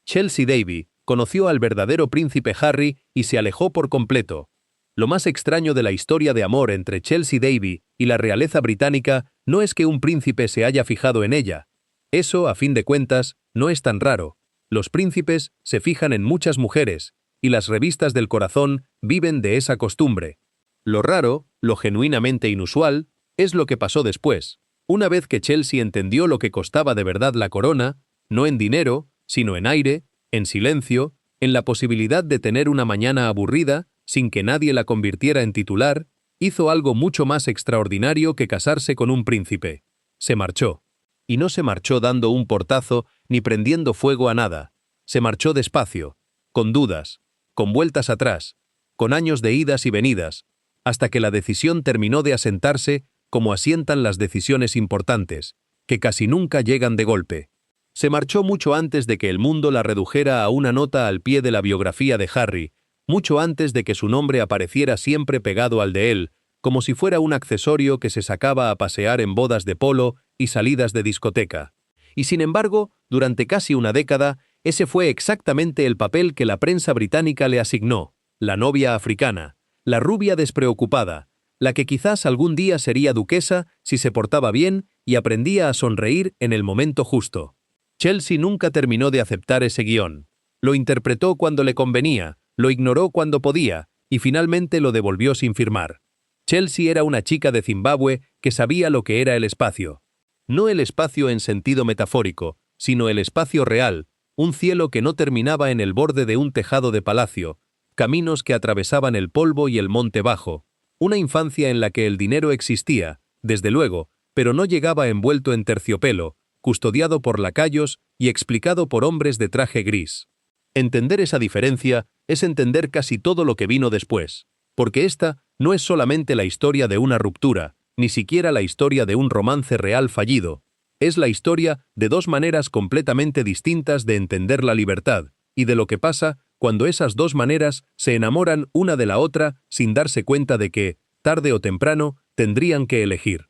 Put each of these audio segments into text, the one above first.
Chelsea Davy conoció al verdadero príncipe Harry y se alejó por completo. Lo más extraño de la historia de amor entre Chelsea Davy y la realeza británica no es que un príncipe se haya fijado en ella. Eso, a fin de cuentas, no es tan raro. Los príncipes se fijan en muchas mujeres, y las revistas del corazón viven de esa costumbre. Lo raro, lo genuinamente inusual, es lo que pasó después. Una vez que Chelsea entendió lo que costaba de verdad la corona, no en dinero, sino en aire, en silencio, en la posibilidad de tener una mañana aburrida, sin que nadie la convirtiera en titular, hizo algo mucho más extraordinario que casarse con un príncipe. Se marchó. Y no se marchó dando un portazo ni prendiendo fuego a nada. Se marchó despacio, con dudas, con vueltas atrás, con años de idas y venidas, hasta que la decisión terminó de asentarse como asientan las decisiones importantes, que casi nunca llegan de golpe. Se marchó mucho antes de que el mundo la redujera a una nota al pie de la biografía de Harry, mucho antes de que su nombre apareciera siempre pegado al de él, como si fuera un accesorio que se sacaba a pasear en bodas de polo y salidas de discoteca. Y sin embargo, durante casi una década, ese fue exactamente el papel que la prensa británica le asignó: la novia africana, la rubia despreocupada, la que quizás algún día sería duquesa si se portaba bien y aprendía a sonreír en el momento justo. Chelsea nunca terminó de aceptar ese guión. Lo interpretó cuando le convenía, lo ignoró cuando podía, y finalmente lo devolvió sin firmar. Chelsea era una chica de Zimbabue que sabía lo que era el espacio. No el espacio en sentido metafórico, sino el espacio real, un cielo que no terminaba en el borde de un tejado de palacio, caminos que atravesaban el polvo y el monte bajo, una infancia en la que el dinero existía, desde luego, pero no llegaba envuelto en terciopelo, custodiado por lacayos y explicado por hombres de traje gris. Entender esa diferencia es entender casi todo lo que vino después, porque esta no es solamente la historia de una ruptura, ni siquiera la historia de un romance real fallido, es la historia de dos maneras completamente distintas de entender la libertad, y de lo que pasa cuando esas dos maneras se enamoran una de la otra sin darse cuenta de que, tarde o temprano, tendrían que elegir.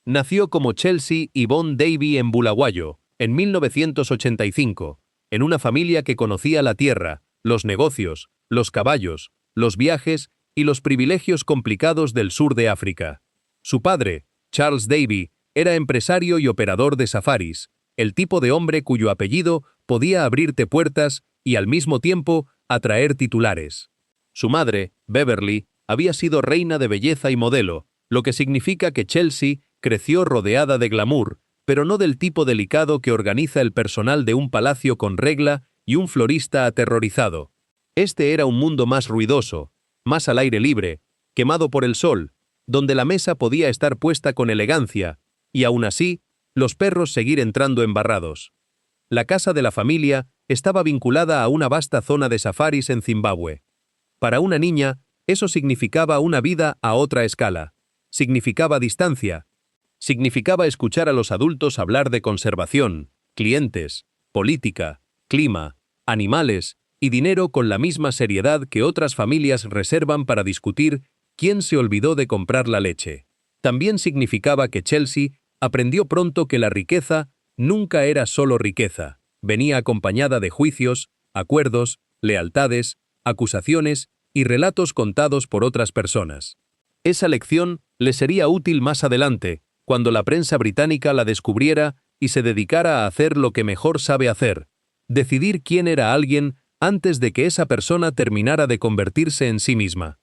Nació como Chelsea Yvonne Davy en Bulawayo, en 1985, en una familia que conocía la tierra, los negocios, los caballos, los viajes y los privilegios complicados del sur de África. Su padre, Charles Davy, era empresario y operador de safaris, el tipo de hombre cuyo apellido podía abrirte puertas y al mismo tiempo atraer titulares. Su madre, Beverly, había sido reina de belleza y modelo, lo que significa que Chelsea creció rodeada de glamour, pero no del tipo delicado que organiza el personal de un palacio con regla y un florista aterrorizado. Este era un mundo más ruidoso, más al aire libre, quemado por el sol, donde la mesa podía estar puesta con elegancia, y aún así, los perros seguir entrando embarrados. La casa de la familia estaba vinculada a una vasta zona de safaris en Zimbabue. Para una niña, eso significaba una vida a otra escala. Significaba distancia. Significaba escuchar a los adultos hablar de conservación, clientes, política, clima, animales y dinero con la misma seriedad que otras familias reservan para discutir quién se olvidó de comprar la leche. También significaba que Chelsea aprendió pronto que la riqueza nunca era solo riqueza, venía acompañada de juicios, acuerdos, lealtades, acusaciones y relatos contados por otras personas. Esa lección le sería útil más adelante, cuando la prensa británica la descubriera y se dedicara a hacer lo que mejor sabe hacer, decidir quién era alguien antes de que esa persona terminara de convertirse en sí misma.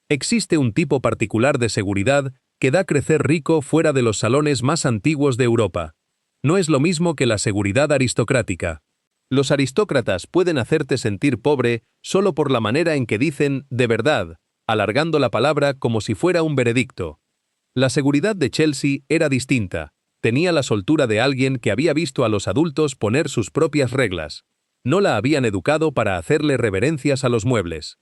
Existe un tipo particular de seguridad que da crecer rico fuera de los salones más antiguos de Europa. No es lo mismo que la seguridad aristocrática. Los aristócratas pueden hacerte sentir pobre solo por la manera en que dicen «de verdad», alargando la palabra como si fuera un veredicto. La seguridad de Chelsea era distinta. Tenía la soltura de alguien que había visto a los adultos poner sus propias reglas. No la habían educado para hacerle reverencias a los muebles.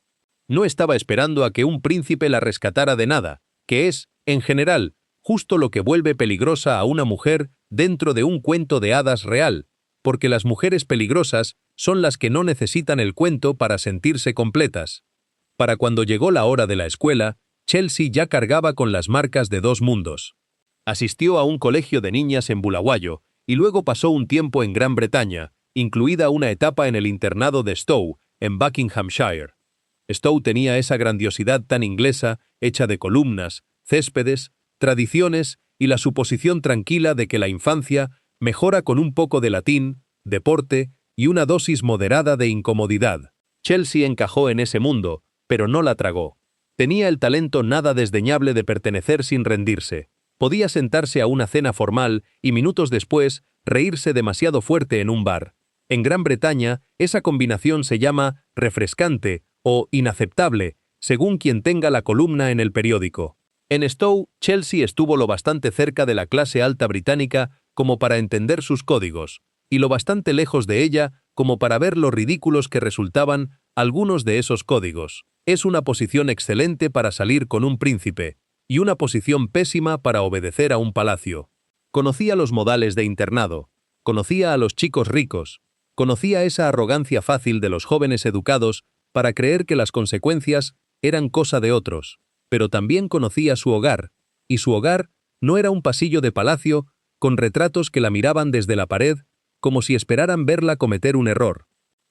No estaba esperando a que un príncipe la rescatara de nada, que es, en general, justo lo que vuelve peligrosa a una mujer dentro de un cuento de hadas real, porque las mujeres peligrosas son las que no necesitan el cuento para sentirse completas. Para cuando llegó la hora de la escuela, Chelsea ya cargaba con las marcas de dos mundos. Asistió a un colegio de niñas en Bulawayo y luego pasó un tiempo en Gran Bretaña, incluida una etapa en el internado de Stowe, en Buckinghamshire. Stowe tenía esa grandiosidad tan inglesa, hecha de columnas, céspedes, tradiciones y la suposición tranquila de que la infancia mejora con un poco de latín, deporte y una dosis moderada de incomodidad. Chelsea encajó en ese mundo, pero no la tragó. Tenía el talento nada desdeñable de pertenecer sin rendirse. Podía sentarse a una cena formal y minutos después reírse demasiado fuerte en un bar. En Gran Bretaña, esa combinación se llama refrescante o inaceptable, según quien tenga la columna en el periódico. En Stowe, Chelsea estuvo lo bastante cerca de la clase alta británica como para entender sus códigos, y lo bastante lejos de ella como para ver lo ridículos que resultaban algunos de esos códigos. Es una posición excelente para salir con un príncipe, y una posición pésima para obedecer a un palacio. Conocía los modales de internado, conocía a los chicos ricos, conocía esa arrogancia fácil de los jóvenes educados para creer que las consecuencias eran cosa de otros, pero también conocía su hogar, y su hogar no era un pasillo de palacio con retratos que la miraban desde la pared como si esperaran verla cometer un error.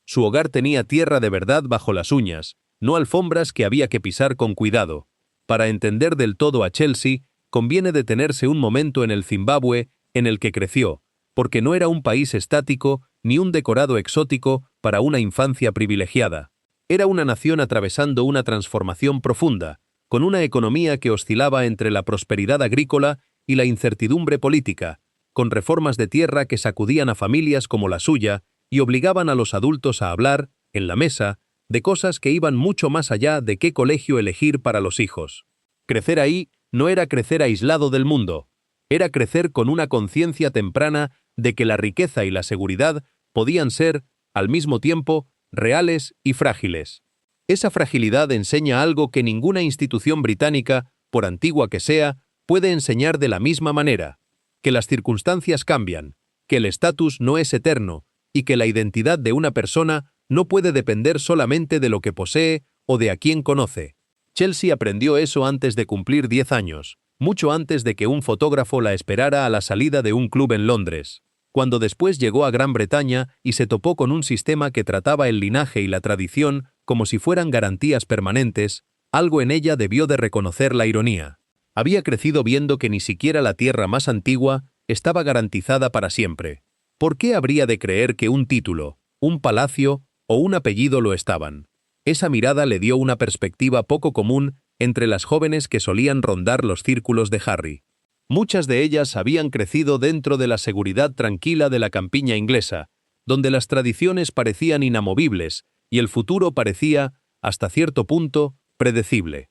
Su hogar tenía tierra de verdad bajo las uñas, no alfombras que había que pisar con cuidado. Para entender del todo a Chelsea, conviene detenerse un momento en el Zimbabue en el que creció, porque no era un país estático ni un decorado exótico para una infancia privilegiada. Era una nación atravesando una transformación profunda, con una economía que oscilaba entre la prosperidad agrícola y la incertidumbre política, con reformas de tierra que sacudían a familias como la suya y obligaban a los adultos a hablar, en la mesa, de cosas que iban mucho más allá de qué colegio elegir para los hijos. Crecer ahí no era crecer aislado del mundo, era crecer con una conciencia temprana de que la riqueza y la seguridad podían ser, al mismo tiempo, reales y frágiles. Esa fragilidad enseña algo que ninguna institución británica, por antigua que sea, puede enseñar de la misma manera, que las circunstancias cambian, que el estatus no es eterno y que la identidad de una persona no puede depender solamente de lo que posee o de a quién conoce. Chelsea aprendió eso antes de cumplir 10 años, mucho antes de que un fotógrafo la esperara a la salida de un club en Londres. Cuando después llegó a Gran Bretaña y se topó con un sistema que trataba el linaje y la tradición como si fueran garantías permanentes, algo en ella debió de reconocer la ironía. Había crecido viendo que ni siquiera la tierra más antigua estaba garantizada para siempre. ¿Por qué habría de creer que un título, un palacio o un apellido lo estaban? Esa mirada le dio una perspectiva poco común entre las jóvenes que solían rondar los círculos de Harry. Muchas de ellas habían crecido dentro de la seguridad tranquila de la campiña inglesa, donde las tradiciones parecían inamovibles y el futuro parecía, hasta cierto punto, predecible.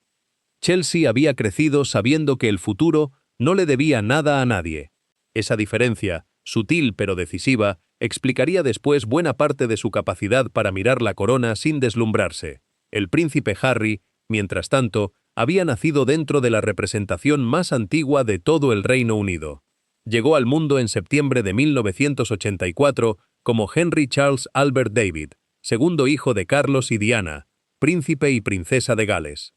Chelsea había crecido sabiendo que el futuro no le debía nada a nadie. Esa diferencia, sutil pero decisiva, explicaría después buena parte de su capacidad para mirar la corona sin deslumbrarse. El príncipe Harry, mientras tanto, había nacido dentro de la representación más antigua de todo el Reino Unido. Llegó al mundo en septiembre de 1984 como Henry Charles Albert David, segundo hijo de Carlos y Diana, príncipe y princesa de Gales.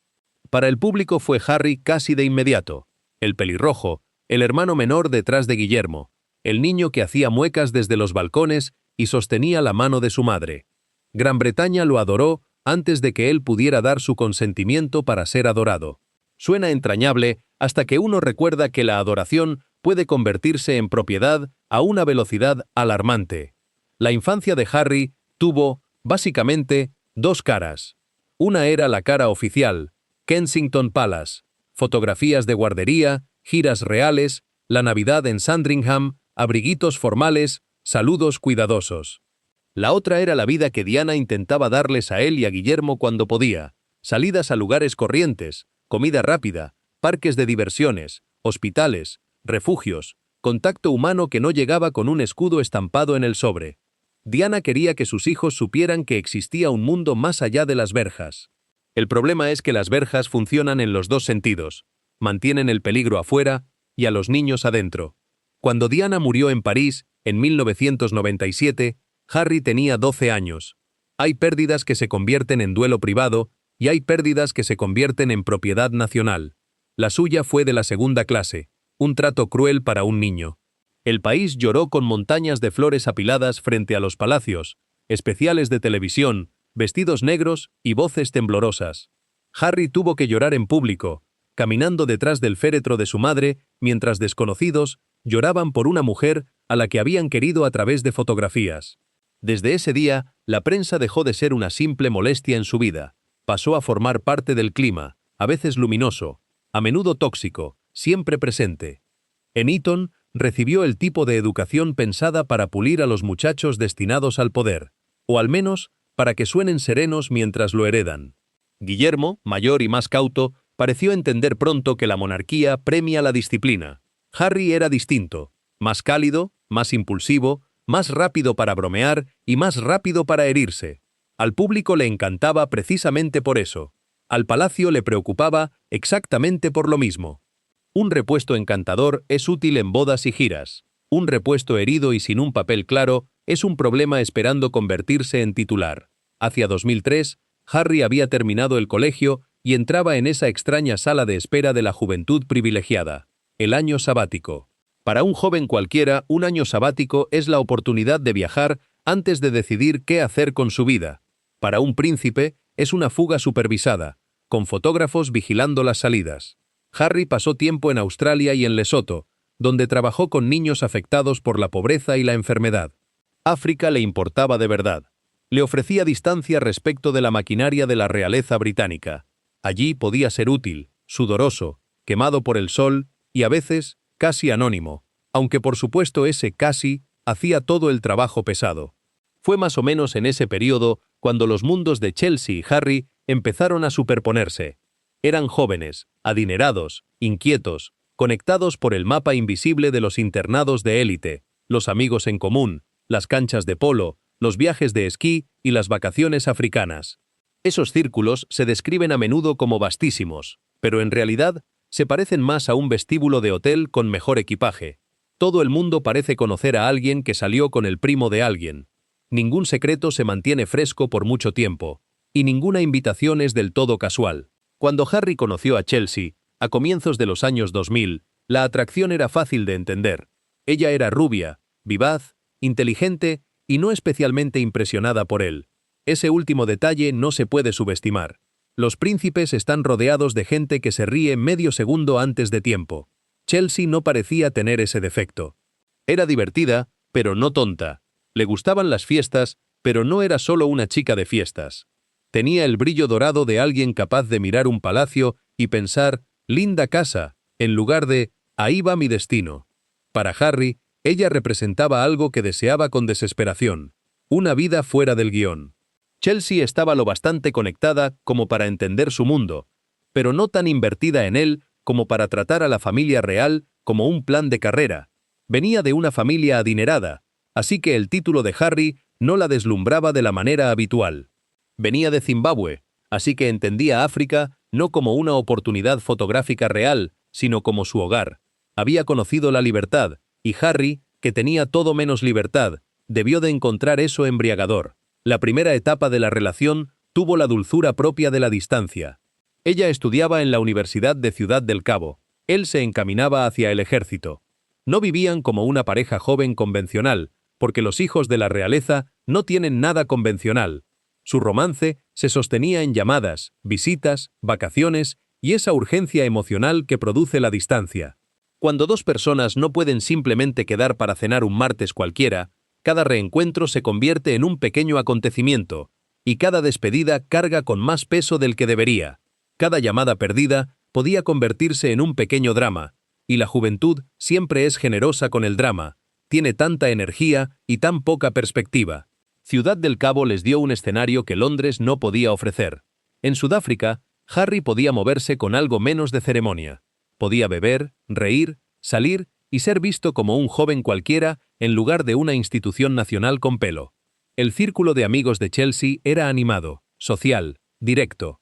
Para el público fue Harry casi de inmediato, el pelirrojo, el hermano menor detrás de Guillermo, el niño que hacía muecas desde los balcones y sostenía la mano de su madre. Gran Bretaña lo adoró antes de que él pudiera dar su consentimiento para ser adorado. Suena entrañable hasta que uno recuerda que la adoración puede convertirse en propiedad a una velocidad alarmante. La infancia de Harry tuvo, básicamente, dos caras. Una era la cara oficial, Kensington Palace, fotografías de guardería, giras reales, la Navidad en Sandringham, abriguitos formales, saludos cuidadosos. La otra era la vida que Diana intentaba darles a él y a Guillermo cuando podía, salidas a lugares corrientes, comida rápida, parques de diversiones, hospitales, refugios, contacto humano que no llegaba con un escudo estampado en el sobre. Diana quería que sus hijos supieran que existía un mundo más allá de las verjas. El problema es que las verjas funcionan en los dos sentidos, mantienen el peligro afuera y a los niños adentro. Cuando Diana murió en París, en 1997, Harry tenía 12 años. Hay pérdidas que se convierten en duelo privado y hay pérdidas que se convierten en propiedad nacional. La suya fue de la segunda clase, un trato cruel para un niño. El país lloró con montañas de flores apiladas frente a los palacios, especiales de televisión, vestidos negros y voces temblorosas. Harry tuvo que llorar en público, caminando detrás del féretro de su madre, mientras desconocidos lloraban por una mujer a la que habían querido a través de fotografías. Desde ese día, la prensa dejó de ser una simple molestia en su vida. Pasó a formar parte del clima, a veces luminoso, a menudo tóxico, siempre presente. En Eton, recibió el tipo de educación pensada para pulir a los muchachos destinados al poder, o al menos para que suenen serenos mientras lo heredan. Guillermo, mayor y más cauto, pareció entender pronto que la monarquía premia la disciplina. Harry era distinto, más cálido, más impulsivo, más rápido para bromear y más rápido para herirse. Al público le encantaba precisamente por eso. Al palacio le preocupaba exactamente por lo mismo. Un repuesto encantador es útil en bodas y giras. Un repuesto herido y sin un papel claro es un problema esperando convertirse en titular. Hacia 2003, Harry había terminado el colegio y entraba en esa extraña sala de espera de la juventud privilegiada, el año sabático. Para un joven cualquiera, un año sabático es la oportunidad de viajar antes de decidir qué hacer con su vida. Para un príncipe, es una fuga supervisada, con fotógrafos vigilando las salidas. Harry pasó tiempo en Australia y en Lesoto, donde trabajó con niños afectados por la pobreza y la enfermedad. África le importaba de verdad. Le ofrecía distancia respecto de la maquinaria de la realeza británica. Allí podía ser útil, sudoroso, quemado por el sol y a veces casi anónimo, aunque por supuesto ese casi hacía todo el trabajo pesado. Fue más o menos en ese periodo cuando los mundos de Chelsea y Harry empezaron a superponerse. Eran jóvenes, adinerados, inquietos, conectados por el mapa invisible de los internados de élite, los amigos en común, las canchas de polo, los viajes de esquí y las vacaciones africanas. Esos círculos se describen a menudo como vastísimos, pero en realidad se parecen más a un vestíbulo de hotel con mejor equipaje. Todo el mundo parece conocer a alguien que salió con el primo de alguien. Ningún secreto se mantiene fresco por mucho tiempo, y ninguna invitación es del todo casual. Cuando Harry conoció a Chelsea, a comienzos de los años 2000, la atracción era fácil de entender. Ella era rubia, vivaz, inteligente y no especialmente impresionada por él. Ese último detalle no se puede subestimar. Los príncipes están rodeados de gente que se ríe medio segundo antes de tiempo. Chelsea no parecía tener ese defecto. Era divertida, pero no tonta. Le gustaban las fiestas, pero no era solo una chica de fiestas. Tenía el brillo dorado de alguien capaz de mirar un palacio y pensar, linda casa, en lugar de, ahí va mi destino. Para Harry, ella representaba algo que deseaba con desesperación, una vida fuera del guión. Chelsea estaba lo bastante conectada como para entender su mundo, pero no tan invertida en él como para tratar a la familia real como un plan de carrera. Venía de una familia adinerada, así que el título de Harry no la deslumbraba de la manera habitual. Venía de Zimbabue, así que entendía África no como una oportunidad fotográfica real, sino como su hogar. Había conocido la libertad, y Harry, que tenía todo menos libertad, debió de encontrar eso embriagador. La primera etapa de la relación tuvo la dulzura propia de la distancia. Ella estudiaba en la Universidad de Ciudad del Cabo. Él se encaminaba hacia el ejército. No vivían como una pareja joven convencional, porque los hijos de la realeza no tienen nada convencional. Su romance se sostenía en llamadas, visitas, vacaciones y esa urgencia emocional que produce la distancia. Cuando dos personas no pueden simplemente quedar para cenar un martes cualquiera, cada reencuentro se convierte en un pequeño acontecimiento, y cada despedida carga con más peso del que debería. Cada llamada perdida podía convertirse en un pequeño drama, y la juventud siempre es generosa con el drama, tiene tanta energía y tan poca perspectiva. Ciudad del Cabo les dio un escenario que Londres no podía ofrecer. En Sudáfrica, Harry podía moverse con algo menos de ceremonia. Podía beber, reír, salir y ser visto como un joven cualquiera en lugar de una institución nacional con pelo. El círculo de amigos de Chelsea era animado, social, directo.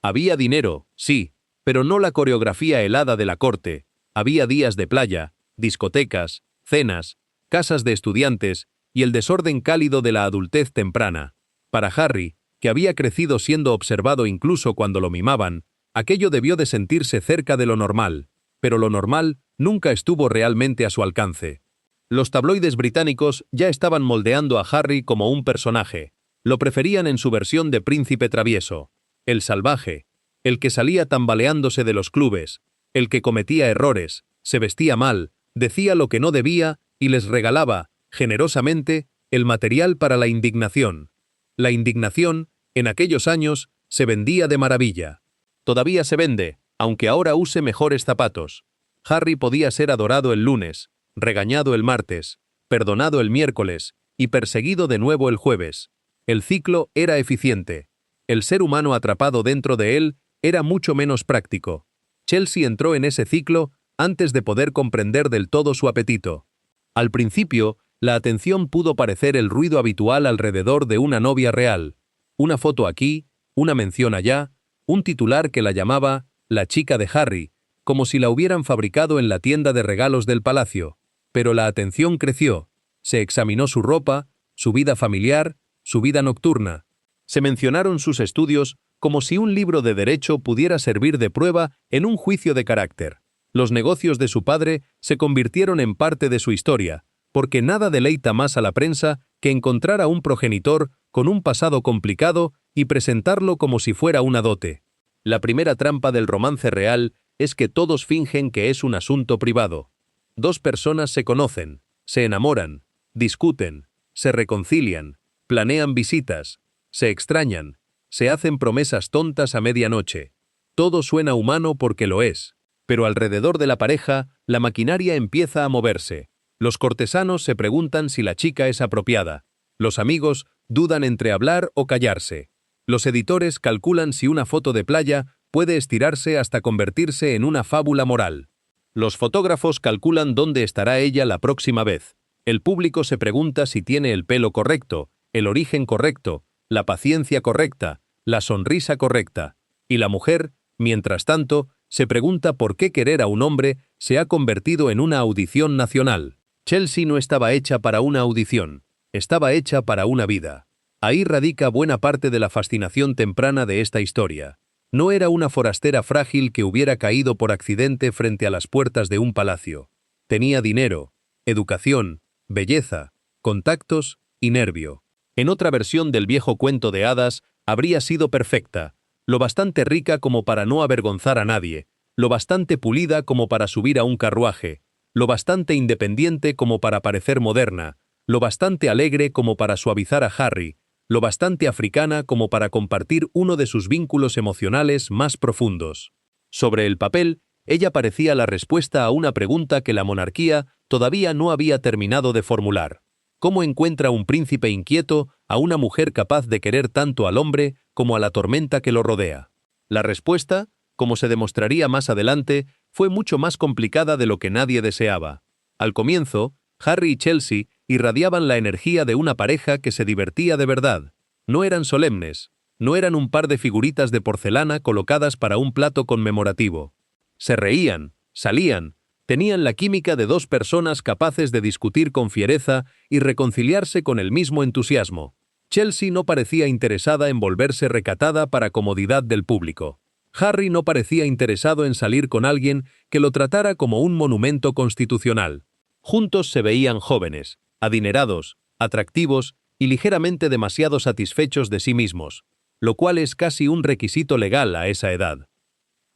Había dinero, sí, pero no la coreografía helada de la corte. Había días de playa, discotecas, cenas, casas de estudiantes y el desorden cálido de la adultez temprana. Para Harry, que había crecido siendo observado incluso cuando lo mimaban, aquello debió de sentirse cerca de lo normal, pero lo normal nunca estuvo realmente a su alcance. Los tabloides británicos ya estaban moldeando a Harry como un personaje. Lo preferían en su versión de príncipe travieso, el salvaje, el que salía tambaleándose de los clubes, el que cometía errores, se vestía mal, decía lo que no debía y les regalaba, generosamente, el material para la indignación. La indignación, en aquellos años, se vendía de maravilla. Todavía se vende, aunque ahora use mejores zapatos. Harry podía ser adorado el lunes, regañado el martes, perdonado el miércoles y perseguido de nuevo el jueves. El ciclo era eficiente. El ser humano atrapado dentro de él era mucho menos práctico. Chelsea entró en ese ciclo antes de poder comprender del todo su apetito. Al principio, la atención pudo parecer el ruido habitual alrededor de una novia real. Una foto aquí, una mención allá, un titular que la llamaba «la chica de Harry», como si la hubieran fabricado en la tienda de regalos del palacio. Pero la atención creció. Se examinó su ropa, su vida familiar, su vida nocturna. Se mencionaron sus estudios como si un libro de derecho pudiera servir de prueba en un juicio de carácter. Los negocios de su padre se convirtieron en parte de su historia, porque nada deleita más a la prensa que encontrar a un progenitor con un pasado complicado y presentarlo como si fuera una dote. La primera trampa del romance real es que todos fingen que es un asunto privado. Dos personas se conocen, se enamoran, discuten, se reconcilian, planean visitas, se extrañan, se hacen promesas tontas a medianoche. Todo suena humano porque lo es, pero alrededor de la pareja, la maquinaria empieza a moverse. Los cortesanos se preguntan si la chica es apropiada. Los amigos dudan entre hablar o callarse. Los editores calculan si una foto de playa puede estirarse hasta convertirse en una fábula moral. Los fotógrafos calculan dónde estará ella la próxima vez. El público se pregunta si tiene el pelo correcto, el origen correcto, la paciencia correcta, la sonrisa correcta. Y la mujer, mientras tanto, se pregunta por qué querer a un hombre se ha convertido en una audición nacional. Chelsea no estaba hecha para una audición, estaba hecha para una vida. Ahí radica buena parte de la fascinación temprana de esta historia. No era una forastera frágil que hubiera caído por accidente frente a las puertas de un palacio. Tenía dinero, educación, belleza, contactos y nervio. En otra versión del viejo cuento de hadas, habría sido perfecta, lo bastante rica como para no avergonzar a nadie, lo bastante pulida como para subir a un carruaje, lo bastante independiente como para parecer moderna, lo bastante alegre como para suavizar a Harry, lo bastante africana como para compartir uno de sus vínculos emocionales más profundos. Sobre el papel, ella parecía la respuesta a una pregunta que la monarquía todavía no había terminado de formular. ¿Cómo encuentra un príncipe inquieto a una mujer capaz de querer tanto al hombre como a la tormenta que lo rodea? La respuesta, como se demostraría más adelante, fue mucho más complicada de lo que nadie deseaba. Al comienzo, Harry y Chelsea irradiaban la energía de una pareja que se divertía de verdad. No eran solemnes, no eran un par de figuritas de porcelana colocadas para un plato conmemorativo. Se reían, salían, tenían la química de dos personas capaces de discutir con fiereza y reconciliarse con el mismo entusiasmo. Chelsea no parecía interesada en volverse recatada para comodidad del público. Harry no parecía interesado en salir con alguien que lo tratara como un monumento constitucional. Juntos se veían jóvenes, adinerados, atractivos y ligeramente demasiado satisfechos de sí mismos, lo cual es casi un requisito legal a esa edad.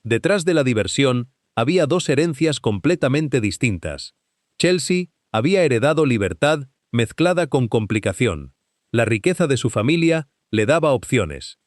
Detrás de la diversión había dos herencias completamente distintas. Chelsea había heredado libertad mezclada con complicación. La riqueza de su familia le daba opciones.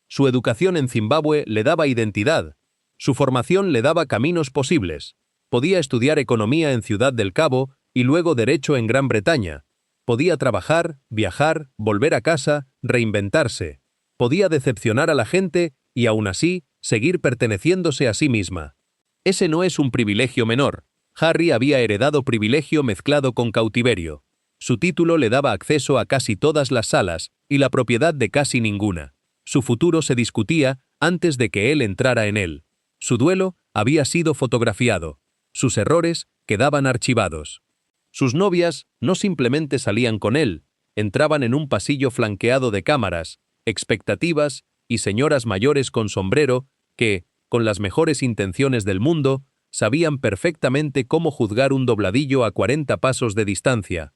Su educación en Zimbabue le daba identidad. Su formación le daba caminos posibles. Podía estudiar economía en Ciudad del Cabo y luego derecho en Gran Bretaña. Podía trabajar, viajar, volver a casa, reinventarse. Podía decepcionar a la gente y aún así seguir perteneciéndose a sí misma. Ese no es un privilegio menor. Harry había heredado privilegio mezclado con cautiverio. Su título le daba acceso a casi todas las salas y la propiedad de casi ninguna. Su futuro se discutía antes de que él entrara en él. Su duelo había sido fotografiado. Sus errores quedaban archivados. Sus novias no simplemente salían con él, entraban en un pasillo flanqueado de cámaras, expectativas y señoras mayores con sombrero que, con las mejores intenciones del mundo, sabían perfectamente cómo juzgar un dobladillo a 40 pasos de distancia.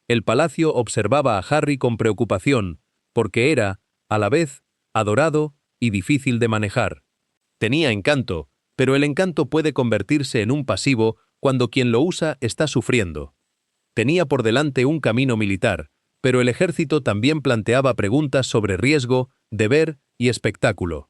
El palacio observaba a Harry con preocupación, porque era, a la vez, adorado y difícil de manejar. Tenía encanto, pero el encanto puede convertirse en un pasivo cuando quien lo usa está sufriendo. Tenía por delante un camino militar, pero el ejército también planteaba preguntas sobre riesgo, deber y espectáculo.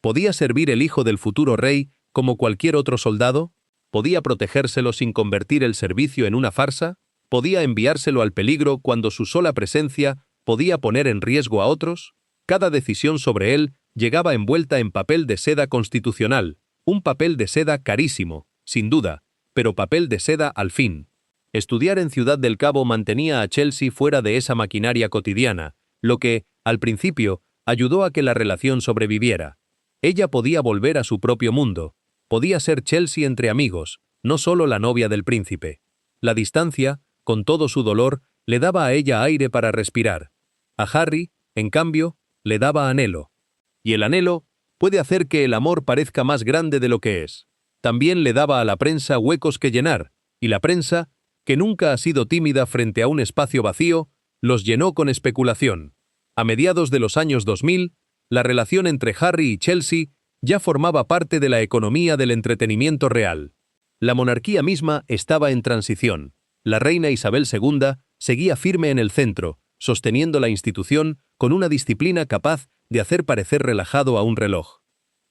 ¿Podía servir el hijo del futuro rey como cualquier otro soldado? ¿Podía protegérselo sin convertir el servicio en una farsa? ¿Podía enviárselo al peligro cuando su sola presencia podía poner en riesgo a otros? Cada decisión sobre él llegaba envuelta en papel de seda constitucional, un papel de seda carísimo, sin duda, pero papel de seda al fin. Estudiar en Ciudad del Cabo mantenía a Chelsea fuera de esa maquinaria cotidiana, lo que, al principio, ayudó a que la relación sobreviviera. Ella podía volver a su propio mundo, podía ser Chelsea entre amigos, no solo la novia del príncipe. La distancia, con todo su dolor, le daba a ella aire para respirar. A Harry, en cambio, le daba anhelo. Y el anhelo puede hacer que el amor parezca más grande de lo que es. También le daba a la prensa huecos que llenar, y la prensa, que nunca ha sido tímida frente a un espacio vacío, los llenó con especulación. A mediados de los años 2000, la relación entre Harry y Chelsea ya formaba parte de la economía del entretenimiento real. La monarquía misma estaba en transición. La reina Isabel II seguía firme en el centro, sosteniendo la institución con una disciplina capaz de hacer parecer relajado a un reloj.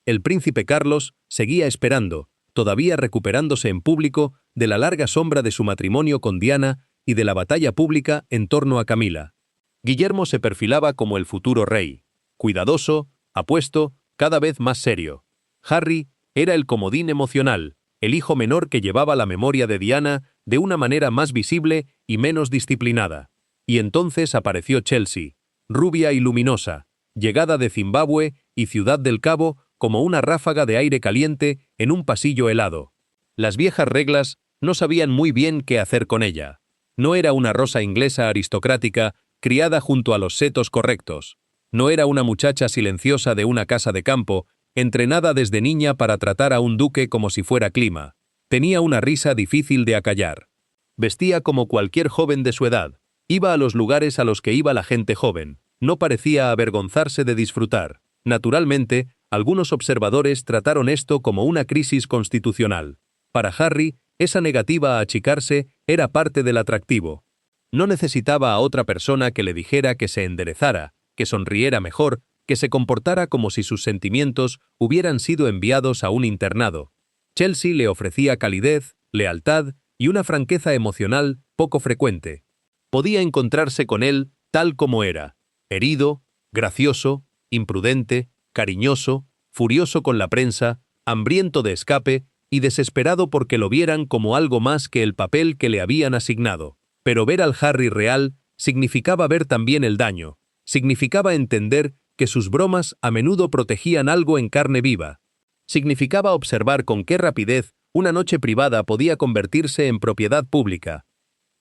El príncipe Carlos seguía esperando, todavía recuperándose en público de la larga sombra de su matrimonio con Diana y de la batalla pública en torno a Camila. Guillermo se perfilaba como el futuro rey, cuidadoso, apuesto, cada vez más serio. Harry era el comodín emocional, el hijo menor que llevaba la memoria de Diana de una manera más visible y menos disciplinada. Y entonces apareció Chelsea, rubia y luminosa, llegada de Zimbabue y Ciudad del Cabo como una ráfaga de aire caliente en un pasillo helado. Las viejas reglas no sabían muy bien qué hacer con ella. No era una rosa inglesa aristocrática criada junto a los setos correctos. No era una muchacha silenciosa de una casa de campo, entrenada desde niña para tratar a un duque como si fuera clima. Tenía una risa difícil de acallar. Vestía como cualquier joven de su edad. Iba a los lugares a los que iba la gente joven. No parecía avergonzarse de disfrutar. Naturalmente, algunos observadores trataron esto como una crisis constitucional. Para Harry, esa negativa a achicarse era parte del atractivo. No necesitaba a otra persona que le dijera que se enderezara, que sonriera mejor, que se comportara como si sus sentimientos hubieran sido enviados a un internado. Chelsea le ofrecía calidez, lealtad y una franqueza emocional poco frecuente. Podía encontrarse con él tal como era, herido, gracioso, imprudente, cariñoso, furioso con la prensa, hambriento de escape y desesperado porque lo vieran como algo más que el papel que le habían asignado. Pero ver al Harry real significaba ver también el daño, significaba entender que sus bromas a menudo protegían algo en carne viva. Significaba observar con qué rapidez una noche privada podía convertirse en propiedad pública.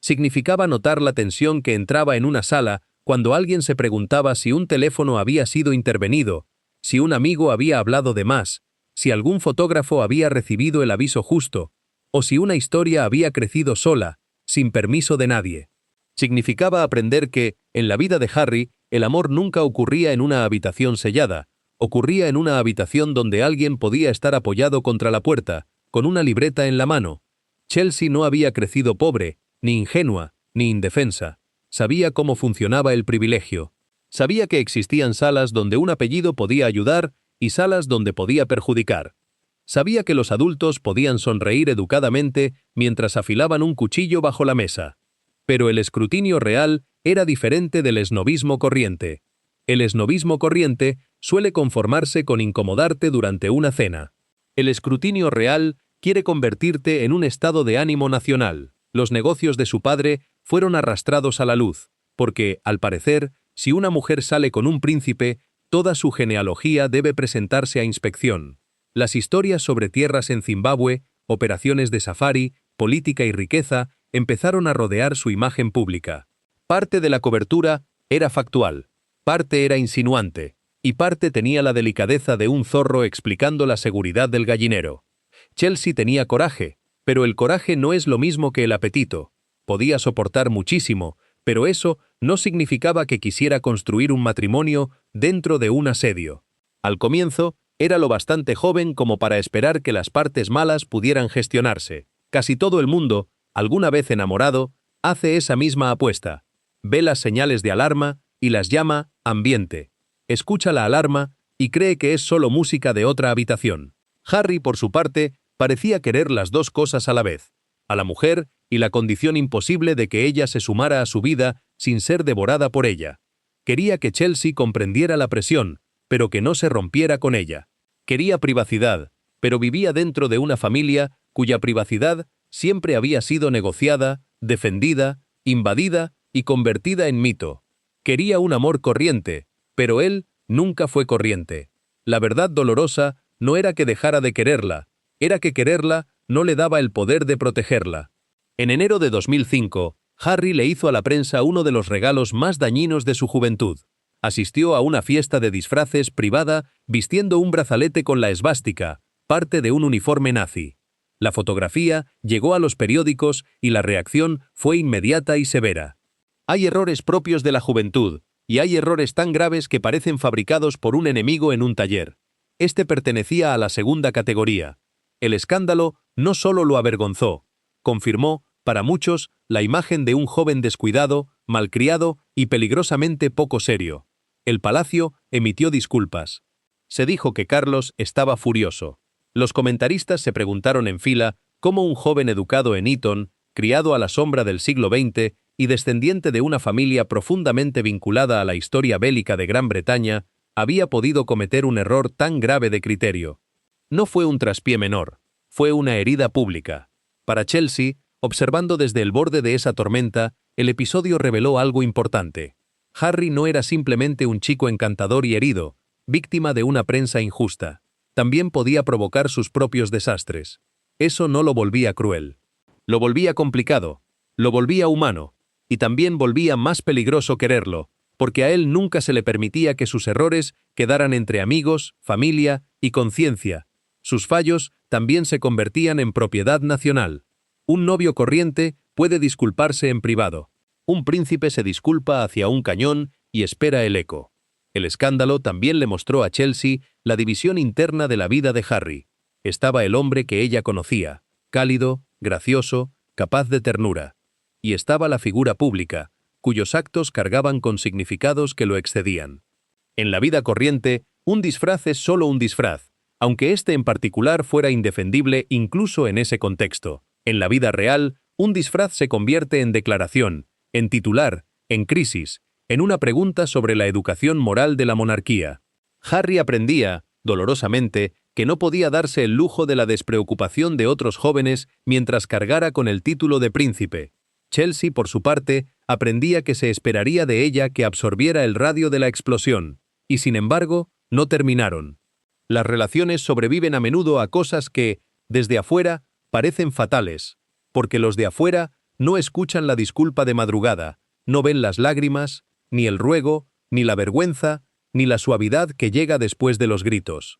Significaba notar la tensión que entraba en una sala cuando alguien se preguntaba si un teléfono había sido intervenido, si un amigo había hablado de más, si algún fotógrafo había recibido el aviso justo, o si una historia había crecido sola, sin permiso de nadie. Significaba aprender que, en la vida de Harry, el amor nunca ocurría en una habitación sellada, ocurría en una habitación donde alguien podía estar apoyado contra la puerta, con una libreta en la mano. Chelsea no había crecido pobre, ni ingenua, ni indefensa. Sabía cómo funcionaba el privilegio. Sabía que existían salas donde un apellido podía ayudar y salas donde podía perjudicar. Sabía que los adultos podían sonreír educadamente mientras afilaban un cuchillo bajo la mesa. Pero el escrutinio real era diferente del esnobismo corriente. El esnobismo corriente suele conformarse con incomodarte durante una cena. El escrutinio real quiere convertirte en un estado de ánimo nacional. Los negocios de su padre fueron arrastrados a la luz, porque, al parecer, si una mujer sale con un príncipe, toda su genealogía debe presentarse a inspección. Las historias sobre tierras en Zimbabue, operaciones de safari, política y riqueza empezaron a rodear su imagen pública. Parte de la cobertura era factual, parte era insinuante, y parte tenía la delicadeza de un zorro explicando la seguridad del gallinero. Chelsea tenía coraje, pero el coraje no es lo mismo que el apetito. Podía soportar muchísimo, pero eso no significaba que quisiera construir un matrimonio dentro de un asedio. Al comienzo, era lo bastante joven como para esperar que las partes malas pudieran gestionarse. Casi todo el mundo, alguna vez enamorado, hace esa misma apuesta. Ve las señales de alarma y las llama ambiente. Escucha la alarma y cree que es solo música de otra habitación. Harry, por su parte, parecía querer las dos cosas a la vez, a la mujer y la condición imposible de que ella se sumara a su vida sin ser devorada por ella. Quería que Chelsea comprendiera la presión, pero que no se rompiera con ella. Quería privacidad, pero vivía dentro de una familia cuya privacidad siempre había sido negociada, defendida, invadida y convertida en mito. Quería un amor corriente, pero él nunca fue corriente. La verdad dolorosa no era que dejara de quererla, era que quererla no le daba el poder de protegerla. En enero de 2005, Harry le hizo a la prensa uno de los regalos más dañinos de su juventud. Asistió a una fiesta de disfraces privada vistiendo un brazalete con la esvástica, parte de un uniforme nazi. La fotografía llegó a los periódicos y la reacción fue inmediata y severa. Hay errores propios de la juventud, y hay errores tan graves que parecen fabricados por un enemigo en un taller. Este pertenecía a la segunda categoría. El escándalo no solo lo avergonzó, confirmó, para muchos, la imagen de un joven descuidado, malcriado y peligrosamente poco serio. El palacio emitió disculpas. Se dijo que Carlos estaba furioso. Los comentaristas se preguntaron en fila cómo un joven educado en Eton, criado a la sombra del siglo XX y descendiente de una familia profundamente vinculada a la historia bélica de Gran Bretaña, había podido cometer un error tan grave de criterio. No fue un traspié menor, fue una herida pública. Para Chelsea, observando desde el borde de esa tormenta, el episodio reveló algo importante. Harry no era simplemente un chico encantador y herido, víctima de una prensa injusta. También podía provocar sus propios desastres. Eso no lo volvía cruel. Lo volvía complicado, lo volvía humano, y también volvía más peligroso quererlo, porque a él nunca se le permitía que sus errores quedaran entre amigos, familia y conciencia. Sus fallos también se convertían en propiedad nacional. Un novio corriente puede disculparse en privado. Un príncipe se disculpa hacia un cañón y espera el eco. El escándalo también le mostró a Chelsea la división interna de la vida de Harry. Estaba el hombre que ella conocía, cálido, gracioso, capaz de ternura. Y estaba la figura pública, cuyos actos cargaban con significados que lo excedían. En la vida corriente, un disfraz es solo un disfraz, aunque este en particular fuera indefendible incluso en ese contexto. En la vida real, un disfraz se convierte en declaración, en titular, en crisis, en una pregunta sobre la educación moral de la monarquía. Harry aprendía, dolorosamente, que no podía darse el lujo de la despreocupación de otros jóvenes mientras cargara con el título de príncipe. Chelsea, por su parte, aprendía que se esperaría de ella que absorbiera el radio de la explosión, y sin embargo, no terminaron. Las relaciones sobreviven a menudo a cosas que, desde afuera, parecen fatales, porque los de afuera no escuchan la disculpa de madrugada, no ven las lágrimas, ni el ruego, ni la vergüenza, ni la suavidad que llega después de los gritos.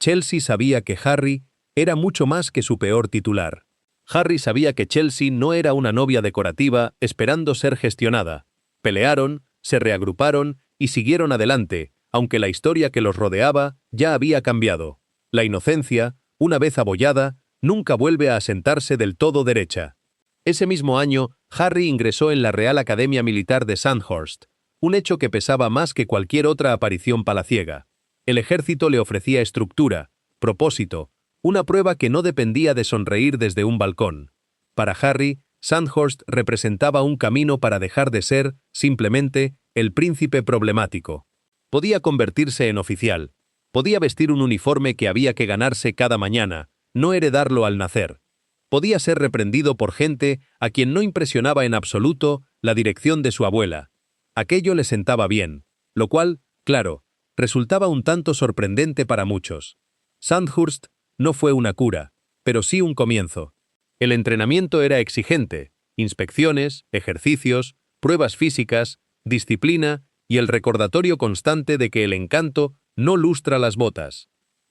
Chelsea sabía que Harry era mucho más que su peor titular. Harry sabía que Chelsea no era una novia decorativa esperando ser gestionada. Pelearon, se reagruparon y siguieron adelante, aunque la historia que los rodeaba ya había cambiado. La inocencia, una vez abollada, nunca vuelve a asentarse del todo derecha. Ese mismo año, Harry ingresó en la Real Academia Militar de Sandhurst, un hecho que pesaba más que cualquier otra aparición palaciega. El ejército le ofrecía estructura, propósito, una prueba que no dependía de sonreír desde un balcón. Para Harry, Sandhurst representaba un camino para dejar de ser, simplemente, el príncipe problemático. Podía convertirse en oficial. Podía vestir un uniforme que había que ganarse cada mañana, no heredarlo al nacer. Podía ser reprendido por gente a quien no impresionaba en absoluto la dirección de su abuela. Aquello le sentaba bien, lo cual, claro, resultaba un tanto sorprendente para muchos. Sandhurst no fue una cura, pero sí un comienzo. El entrenamiento era exigente, inspecciones, ejercicios, pruebas físicas, disciplina y el recordatorio constante de que el encanto no lustra las botas.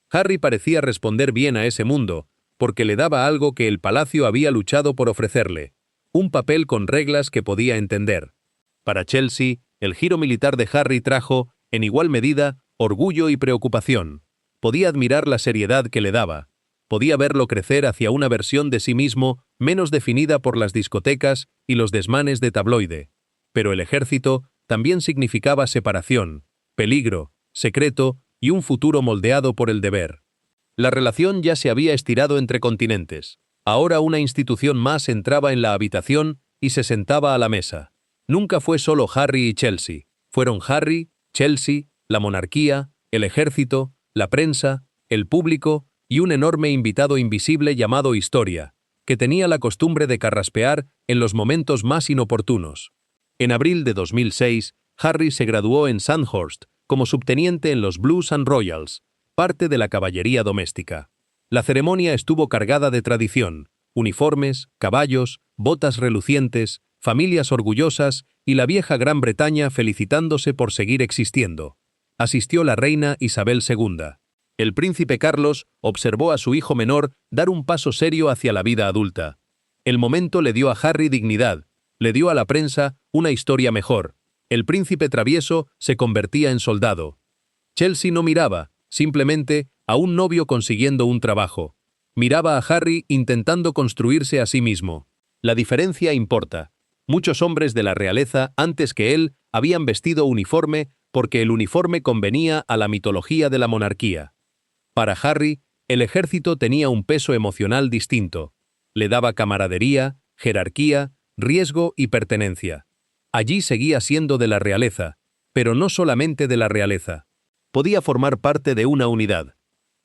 Harry parecía responder bien a ese mundo, porque le daba algo que el palacio había luchado por ofrecerle, un papel con reglas que podía entender. Para Chelsea, el giro militar de Harry trajo, en igual medida, orgullo y preocupación. Podía admirar la seriedad que le daba. Podía verlo crecer hacia una versión de sí mismo menos definida por las discotecas y los desmanes de tabloide. Pero el ejército también significaba separación, peligro, secreto y un futuro moldeado por el deber. La relación ya se había estirado entre continentes. Ahora una institución más entraba en la habitación y se sentaba a la mesa. Nunca fue solo Harry y Chelsea. Fueron Harry, Chelsea, la monarquía, el ejército, la prensa, el público y un enorme invitado invisible llamado Historia, que tenía la costumbre de carraspear en los momentos más inoportunos. En abril de 2006, Harry se graduó en Sandhurst como subteniente en los Blues and Royals, parte de la caballería doméstica. La ceremonia estuvo cargada de tradición, uniformes, caballos, botas relucientes, familias orgullosas y la vieja Gran Bretaña felicitándose por seguir existiendo. Asistió la reina Isabel II. El príncipe Carlos observó a su hijo menor dar un paso serio hacia la vida adulta. El momento le dio a Harry dignidad, le dio a la prensa una historia mejor. El príncipe travieso se convertía en soldado. Chelsea no miraba, simplemente, a un novio consiguiendo un trabajo. Miraba a Harry intentando construirse a sí mismo. La diferencia importa. Muchos hombres de la realeza, antes que él, habían vestido uniforme porque el uniforme convenía a la mitología de la monarquía. Para Harry, el ejército tenía un peso emocional distinto. Le daba camaradería, jerarquía, riesgo y pertenencia. Allí seguía siendo de la realeza, pero no solamente de la realeza. Podía formar parte de una unidad.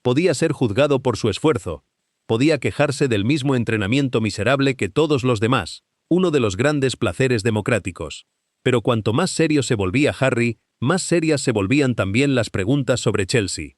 Podía ser juzgado por su esfuerzo. Podía quejarse del mismo entrenamiento miserable que todos los demás, uno de los grandes placeres democráticos. Pero cuanto más serio se volvía Harry, más serias se volvían también las preguntas sobre Chelsea.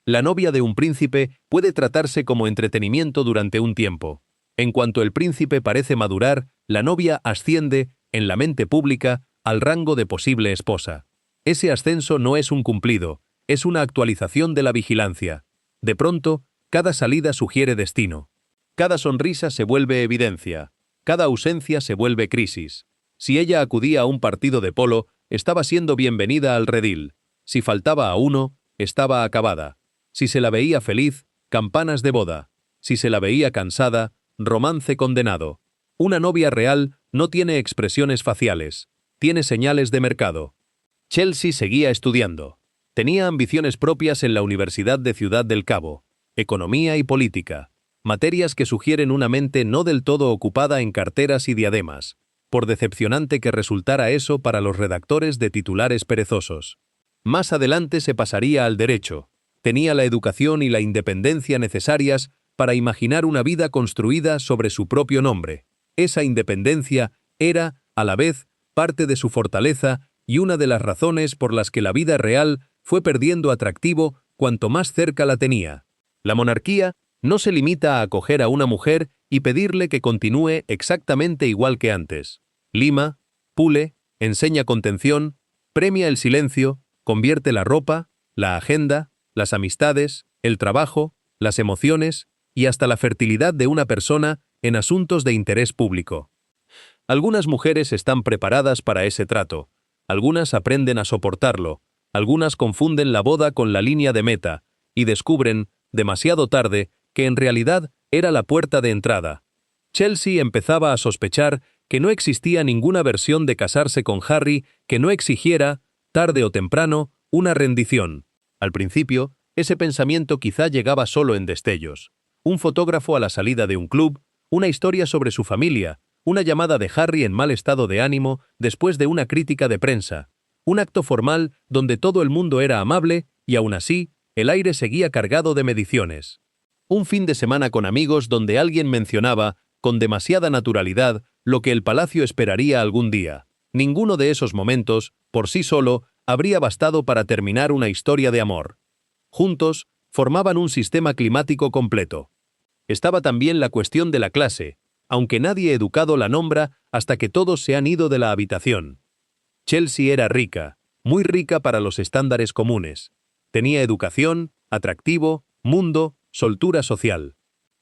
La novia de un príncipe puede tratarse como entretenimiento durante un tiempo. En cuanto el príncipe parece madurar, la novia asciende, en la mente pública, al rango de posible esposa. Ese ascenso no es un cumplido, es una actualización de la vigilancia. De pronto, cada salida sugiere destino. Cada sonrisa se vuelve evidencia. Cada ausencia se vuelve crisis. Si ella acudía a un partido de polo, estaba siendo bienvenida al redil. Si faltaba a uno, estaba acabada. Si se la veía feliz, campanas de boda. Si se la veía cansada, romance condenado. Una novia real no tiene expresiones faciales, tiene señales de mercado. Chelsea seguía estudiando. Tenía ambiciones propias en la Universidad de Ciudad del Cabo, economía y política, materias que sugieren una mente no del todo ocupada en carteras y diademas, por decepcionante que resultara eso para los redactores de titulares perezosos. Más adelante se pasaría al derecho. Tenía la educación y la independencia necesarias para imaginar una vida construida sobre su propio nombre. Esa independencia era, a la vez, parte de su fortaleza y una de las razones por las que la vida real fue perdiendo atractivo cuanto más cerca la tenía. La monarquía no se limita a acoger a una mujer y pedirle que continúe exactamente igual que antes. Lima, pule, enseña contención, premia el silencio, convierte la ropa, la agenda, las amistades, el trabajo, las emociones y hasta la fertilidad de una persona en asuntos de interés público. Algunas mujeres están preparadas para ese trato, algunas aprenden a soportarlo, algunas confunden la boda con la línea de meta y descubren, demasiado tarde, que en realidad era la puerta de entrada. Chelsea empezaba a sospechar que no existía ninguna versión de casarse con Harry que no exigiera, tarde o temprano, una rendición. Al principio, ese pensamiento quizá llegaba solo en destellos. Un fotógrafo a la salida de un club, una historia sobre su familia, una llamada de Harry en mal estado de ánimo después de una crítica de prensa, un acto formal donde todo el mundo era amable y aún así, el aire seguía cargado de mediciones. Un fin de semana con amigos donde alguien mencionaba, con demasiada naturalidad, lo que el palacio esperaría algún día. Ninguno de esos momentos, por sí solo, habría bastado para terminar una historia de amor. Juntos, formaban un sistema climático completo. Estaba también la cuestión de la clase, aunque nadie educado la nombra hasta que todos se han ido de la habitación. Chelsea era rica, muy rica para los estándares comunes. Tenía educación, atractivo, mundo, soltura social.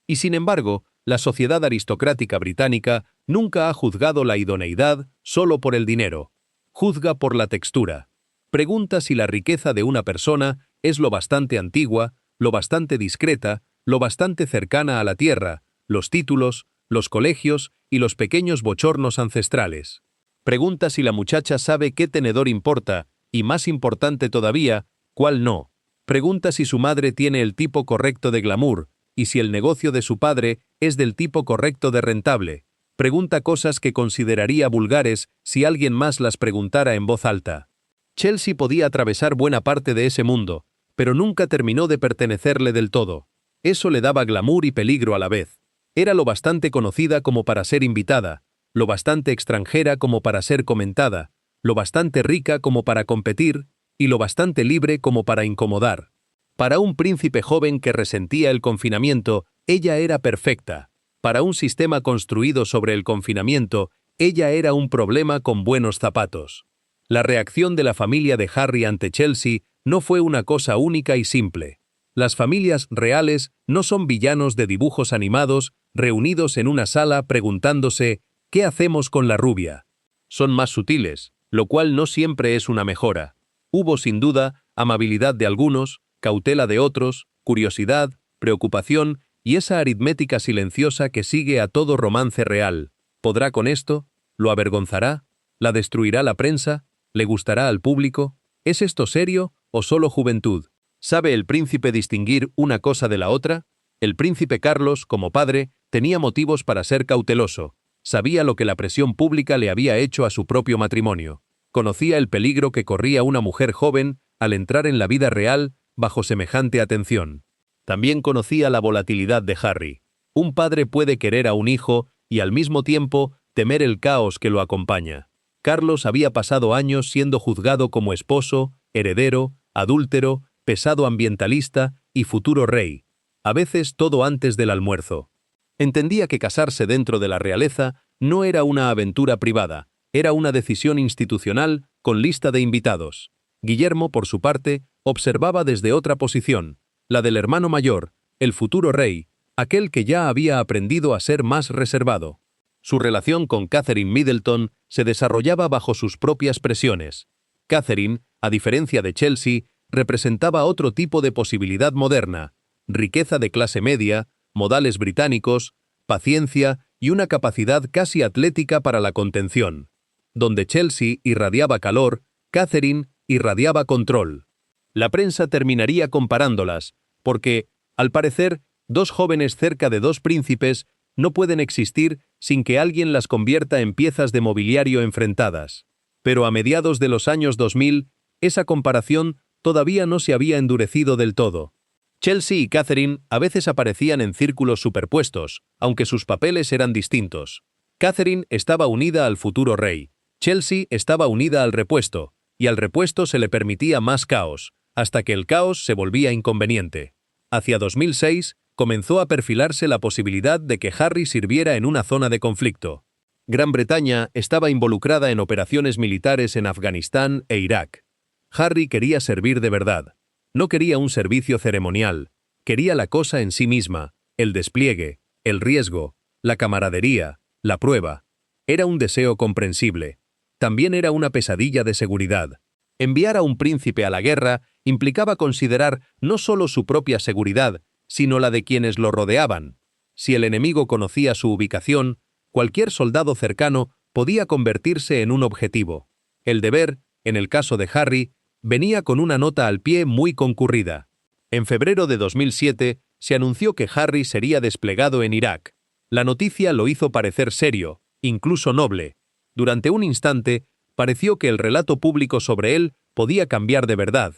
Y sin embargo, la sociedad aristocrática británica nunca ha juzgado la idoneidad solo por el dinero. Juzga por la textura. Pregunta si la riqueza de una persona es lo bastante antigua, lo bastante discreta, lo bastante cercana a la tierra, los títulos, los colegios y los pequeños bochornos ancestrales. Pregunta si la muchacha sabe qué tenedor importa, y más importante todavía, cuál no. Pregunta si su madre tiene el tipo correcto de glamour, y si el negocio de su padre es del tipo correcto de rentable. Pregunta cosas que consideraría vulgares si alguien más las preguntara en voz alta. Chelsea podía atravesar buena parte de ese mundo, pero nunca terminó de pertenecerle del todo. Eso le daba glamour y peligro a la vez. Era lo bastante conocida como para ser invitada, lo bastante extranjera como para ser comentada, lo bastante rica como para competir, y lo bastante libre como para incomodar. Para un príncipe joven que resentía el confinamiento, ella era perfecta. Para un sistema construido sobre el confinamiento, ella era un problema con buenos zapatos. La reacción de la familia de Harry ante Chelsea no fue una cosa única y simple. Las familias reales no son villanos de dibujos animados reunidos en una sala preguntándose ¿qué hacemos con la rubia? Son más sutiles, lo cual no siempre es una mejora. Hubo sin duda amabilidad de algunos, cautela de otros, curiosidad, preocupación y esa aritmética silenciosa que sigue a todo romance real. ¿Podrá con esto? ¿Lo avergonzará? ¿La destruirá la prensa? ¿Le gustará al público? ¿Es esto serio o solo juventud? ¿Sabe el príncipe distinguir una cosa de la otra? El príncipe Carlos, como padre, tenía motivos para ser cauteloso. Sabía lo que la presión pública le había hecho a su propio matrimonio. Conocía el peligro que corría una mujer joven al entrar en la vida real bajo semejante atención. También conocía la volatilidad de Harry. Un padre puede querer a un hijo y al mismo tiempo temer el caos que lo acompaña. Carlos había pasado años siendo juzgado como esposo, heredero, adúltero, pesado ambientalista y futuro rey. A veces todo antes del almuerzo. Entendía que casarse dentro de la realeza no era una aventura privada, era una decisión institucional con lista de invitados. Guillermo, por su parte, observaba desde otra posición, la del hermano mayor, el futuro rey, aquel que ya había aprendido a ser más reservado. Su relación con Catherine Middleton se desarrollaba bajo sus propias presiones. Catherine, a diferencia de Chelsea, representaba otro tipo de posibilidad moderna, riqueza de clase media, modales británicos, paciencia y una capacidad casi atlética para la contención. Donde Chelsea irradiaba calor, Catherine irradiaba control. La prensa terminaría comparándolas, porque, al parecer, dos jóvenes cerca de dos príncipes no pueden existir sin que alguien las convierta en piezas de mobiliario enfrentadas. Pero a mediados de los años 2000, esa comparación todavía no se había endurecido del todo. Chelsea y Catherine a veces aparecían en círculos superpuestos, aunque sus papeles eran distintos. Catherine estaba unida al futuro rey. Chelsea estaba unida al repuesto, y al repuesto se le permitía más caos, hasta que el caos se volvía inconveniente. Hacia 2006, comenzó a perfilarse la posibilidad de que Harry sirviera en una zona de conflicto. Gran Bretaña estaba involucrada en operaciones militares en Afganistán e Irak. Harry quería servir de verdad. No quería un servicio ceremonial, quería la cosa en sí misma, el despliegue, el riesgo, la camaradería, la prueba. Era un deseo comprensible. También era una pesadilla de seguridad. Enviar a un príncipe a la guerra implicaba considerar no solo su propia seguridad, sino la de quienes lo rodeaban. Si el enemigo conocía su ubicación, cualquier soldado cercano podía convertirse en un objetivo. El deber, en el caso de Harry, venía con una nota al pie muy concurrida. En febrero de 2007 se anunció que Harry sería desplegado en Irak. La noticia lo hizo parecer serio, incluso noble. Durante un instante, pareció que el relato público sobre él podía cambiar de verdad.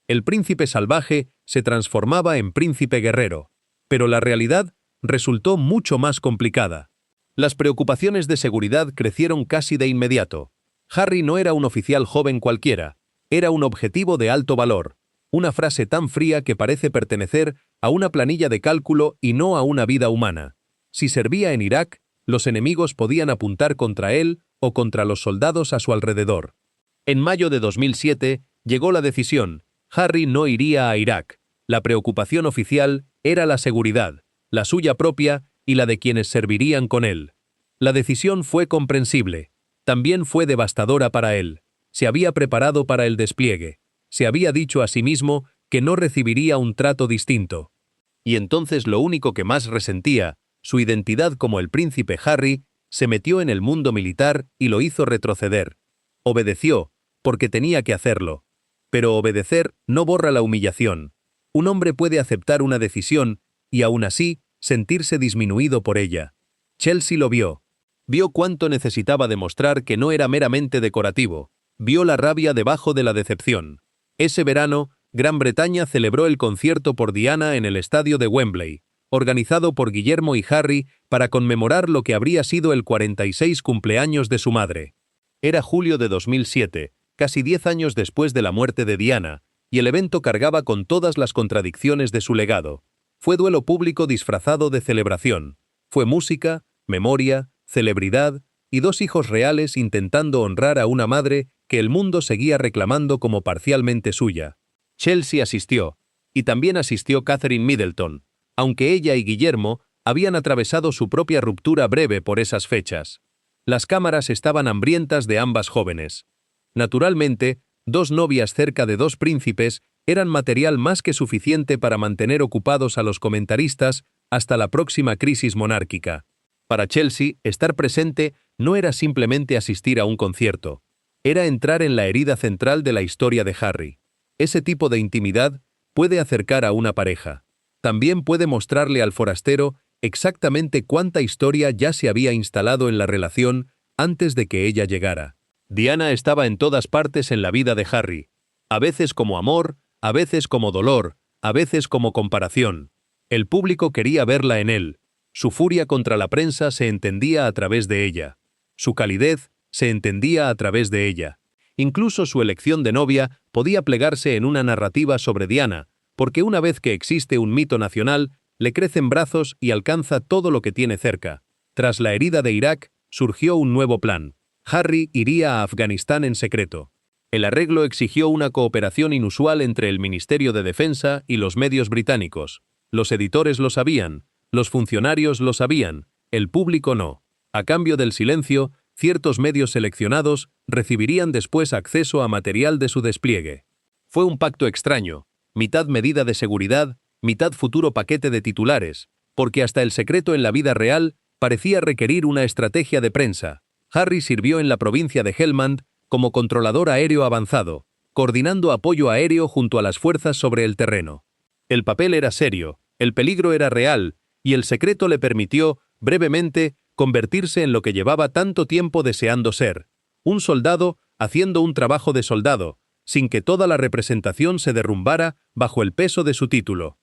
El príncipe salvaje se transformaba en príncipe guerrero. Pero la realidad resultó mucho más complicada. Las preocupaciones de seguridad crecieron casi de inmediato. Harry no era un oficial joven cualquiera. Era un objetivo de alto valor, una frase tan fría que parece pertenecer a una planilla de cálculo y no a una vida humana. Si servía en Irak, los enemigos podían apuntar contra él o contra los soldados a su alrededor. En mayo de 2007 llegó la decisión: Harry no iría a Irak. La preocupación oficial era la seguridad. la suya propia y la de quienes servirían con él. La decisión fue comprensible. También fue devastadora para él. Se había preparado para el despliegue. Se había dicho a sí mismo que no recibiría un trato distinto. Y entonces lo único que más resentía, su identidad como el príncipe Harry, se metió en el mundo militar y lo hizo retroceder. Obedeció, porque tenía que hacerlo. Pero obedecer no borra la humillación. Un hombre puede aceptar una decisión y aún así sentirse disminuido por ella. Chelsea lo vio. Vio cuánto necesitaba demostrar que no era meramente decorativo. Vio la rabia debajo de la decepción. Ese verano, Gran Bretaña celebró el concierto por Diana en el estadio de Wembley, organizado por Guillermo y Harry para conmemorar lo que habría sido el 46 cumpleaños de su madre. Era julio de 2007, casi 10 años después de la muerte de Diana, y el evento cargaba con todas las contradicciones de su legado. Fue duelo público disfrazado de celebración. Fue música, memoria, celebridad y dos hijos reales intentando honrar a una madre que el mundo seguía reclamando como parcialmente suya. Chelsea asistió, y también asistió Catherine Middleton, aunque ella y Guillermo habían atravesado su propia ruptura breve por esas fechas. Las cámaras estaban hambrientas de ambas jóvenes. Naturalmente, dos novias cerca de dos príncipes eran material más que suficiente para mantener ocupados a los comentaristas hasta la próxima crisis monárquica. Para Chelsea, estar presente no era simplemente asistir a un concierto, era entrar en la herida central de la historia de Harry. Ese tipo de intimidad puede acercar a una pareja. También puede mostrarle al forastero exactamente cuánta historia ya se había instalado en la relación antes de que ella llegara. Diana estaba en todas partes en la vida de Harry, a veces como amor, a veces como dolor, a veces como comparación. El público quería verla en él. Su furia contra la prensa se entendía a través de ella. Su calidez se entendía a través de ella. Incluso su elección de novia podía plegarse en una narrativa sobre Diana, porque una vez que existe un mito nacional, le crecen brazos y alcanza todo lo que tiene cerca. Tras la herida de Irak, surgió un nuevo plan. Harry iría a Afganistán en secreto. El arreglo exigió una cooperación inusual entre el Ministerio de Defensa y los medios británicos. Los editores lo sabían, los funcionarios lo sabían, el público no. A cambio del silencio, ciertos medios seleccionados recibirían después acceso a material de su despliegue. Fue un pacto extraño, mitad medida de seguridad, mitad futuro paquete de titulares, porque hasta el secreto en la vida real parecía requerir una estrategia de prensa. Harry sirvió en la provincia de Helmand como controlador aéreo avanzado, coordinando apoyo aéreo junto a las fuerzas sobre el terreno. El papel era serio, el peligro era real, y el secreto le permitió, brevemente, convertirse en lo que llevaba tanto tiempo deseando ser, un soldado haciendo un trabajo de soldado, sin que toda la representación se derrumbara bajo el peso de su título.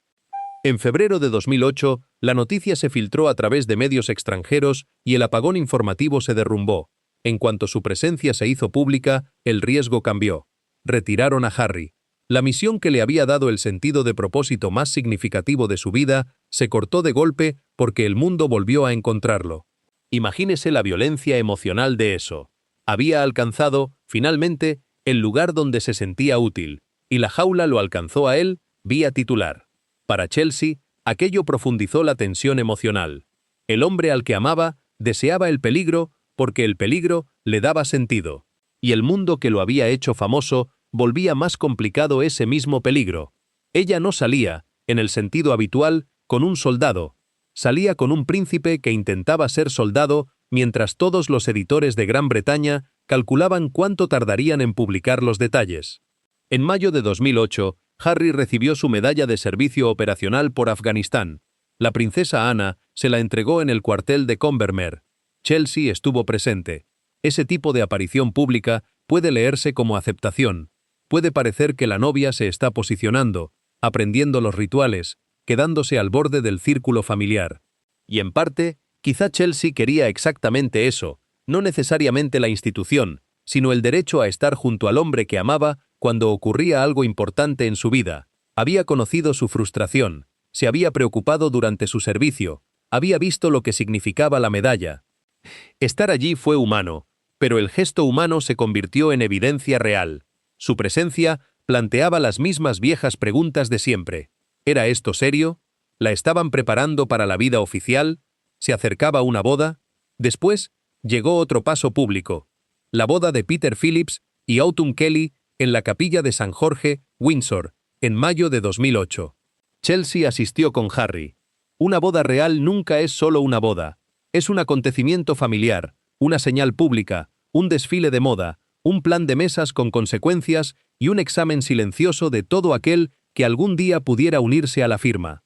En febrero de 2008, la noticia se filtró a través de medios extranjeros y el apagón informativo se derrumbó. En cuanto su presencia se hizo pública, el riesgo cambió. Retiraron a Harry. La misión que le había dado el sentido de propósito más significativo de su vida se cortó de golpe porque el mundo volvió a encontrarlo. Imagínese la violencia emocional de eso. Había alcanzado, finalmente, el lugar donde se sentía útil, y la jaula lo alcanzó a él, vía titular. Para Chelsea, aquello profundizó la tensión emocional. El hombre al que amaba deseaba el peligro porque el peligro le daba sentido, y el mundo que lo había hecho famoso volvía más complicado ese mismo peligro. Ella no salía, en el sentido habitual, con un soldado. Salía con un príncipe que intentaba ser soldado mientras todos los editores de Gran Bretaña calculaban cuánto tardarían en publicar los detalles. En mayo de 2008, Harry recibió su medalla de servicio operacional por Afganistán. La princesa Ana se la entregó en el cuartel de Combermere. Chelsea estuvo presente. Ese tipo de aparición pública puede leerse como aceptación. Puede parecer que la novia se está posicionando, aprendiendo los rituales, quedándose al borde del círculo familiar. Y en parte, quizá Chelsea quería exactamente eso, no necesariamente la institución, sino el derecho a estar junto al hombre que amaba cuando ocurría algo importante en su vida. Había conocido su frustración, se había preocupado durante su servicio, había visto lo que significaba la medalla. Estar allí fue humano, pero el gesto humano se convirtió en evidencia real. Su presencia planteaba las mismas viejas preguntas de siempre. ¿Era esto serio? ¿La estaban preparando para la vida oficial? ¿Se acercaba una boda? Después, llegó otro paso público. La boda de Peter Phillips y Autumn Kelly en la capilla de San Jorge, Windsor, en mayo de 2008. Chelsea asistió con Harry. Una boda real nunca es solo una boda. Es un acontecimiento familiar, una señal pública, un desfile de moda, un plan de mesas con consecuencias y un examen silencioso de todo aquel que algún día pudiera unirse a la firma.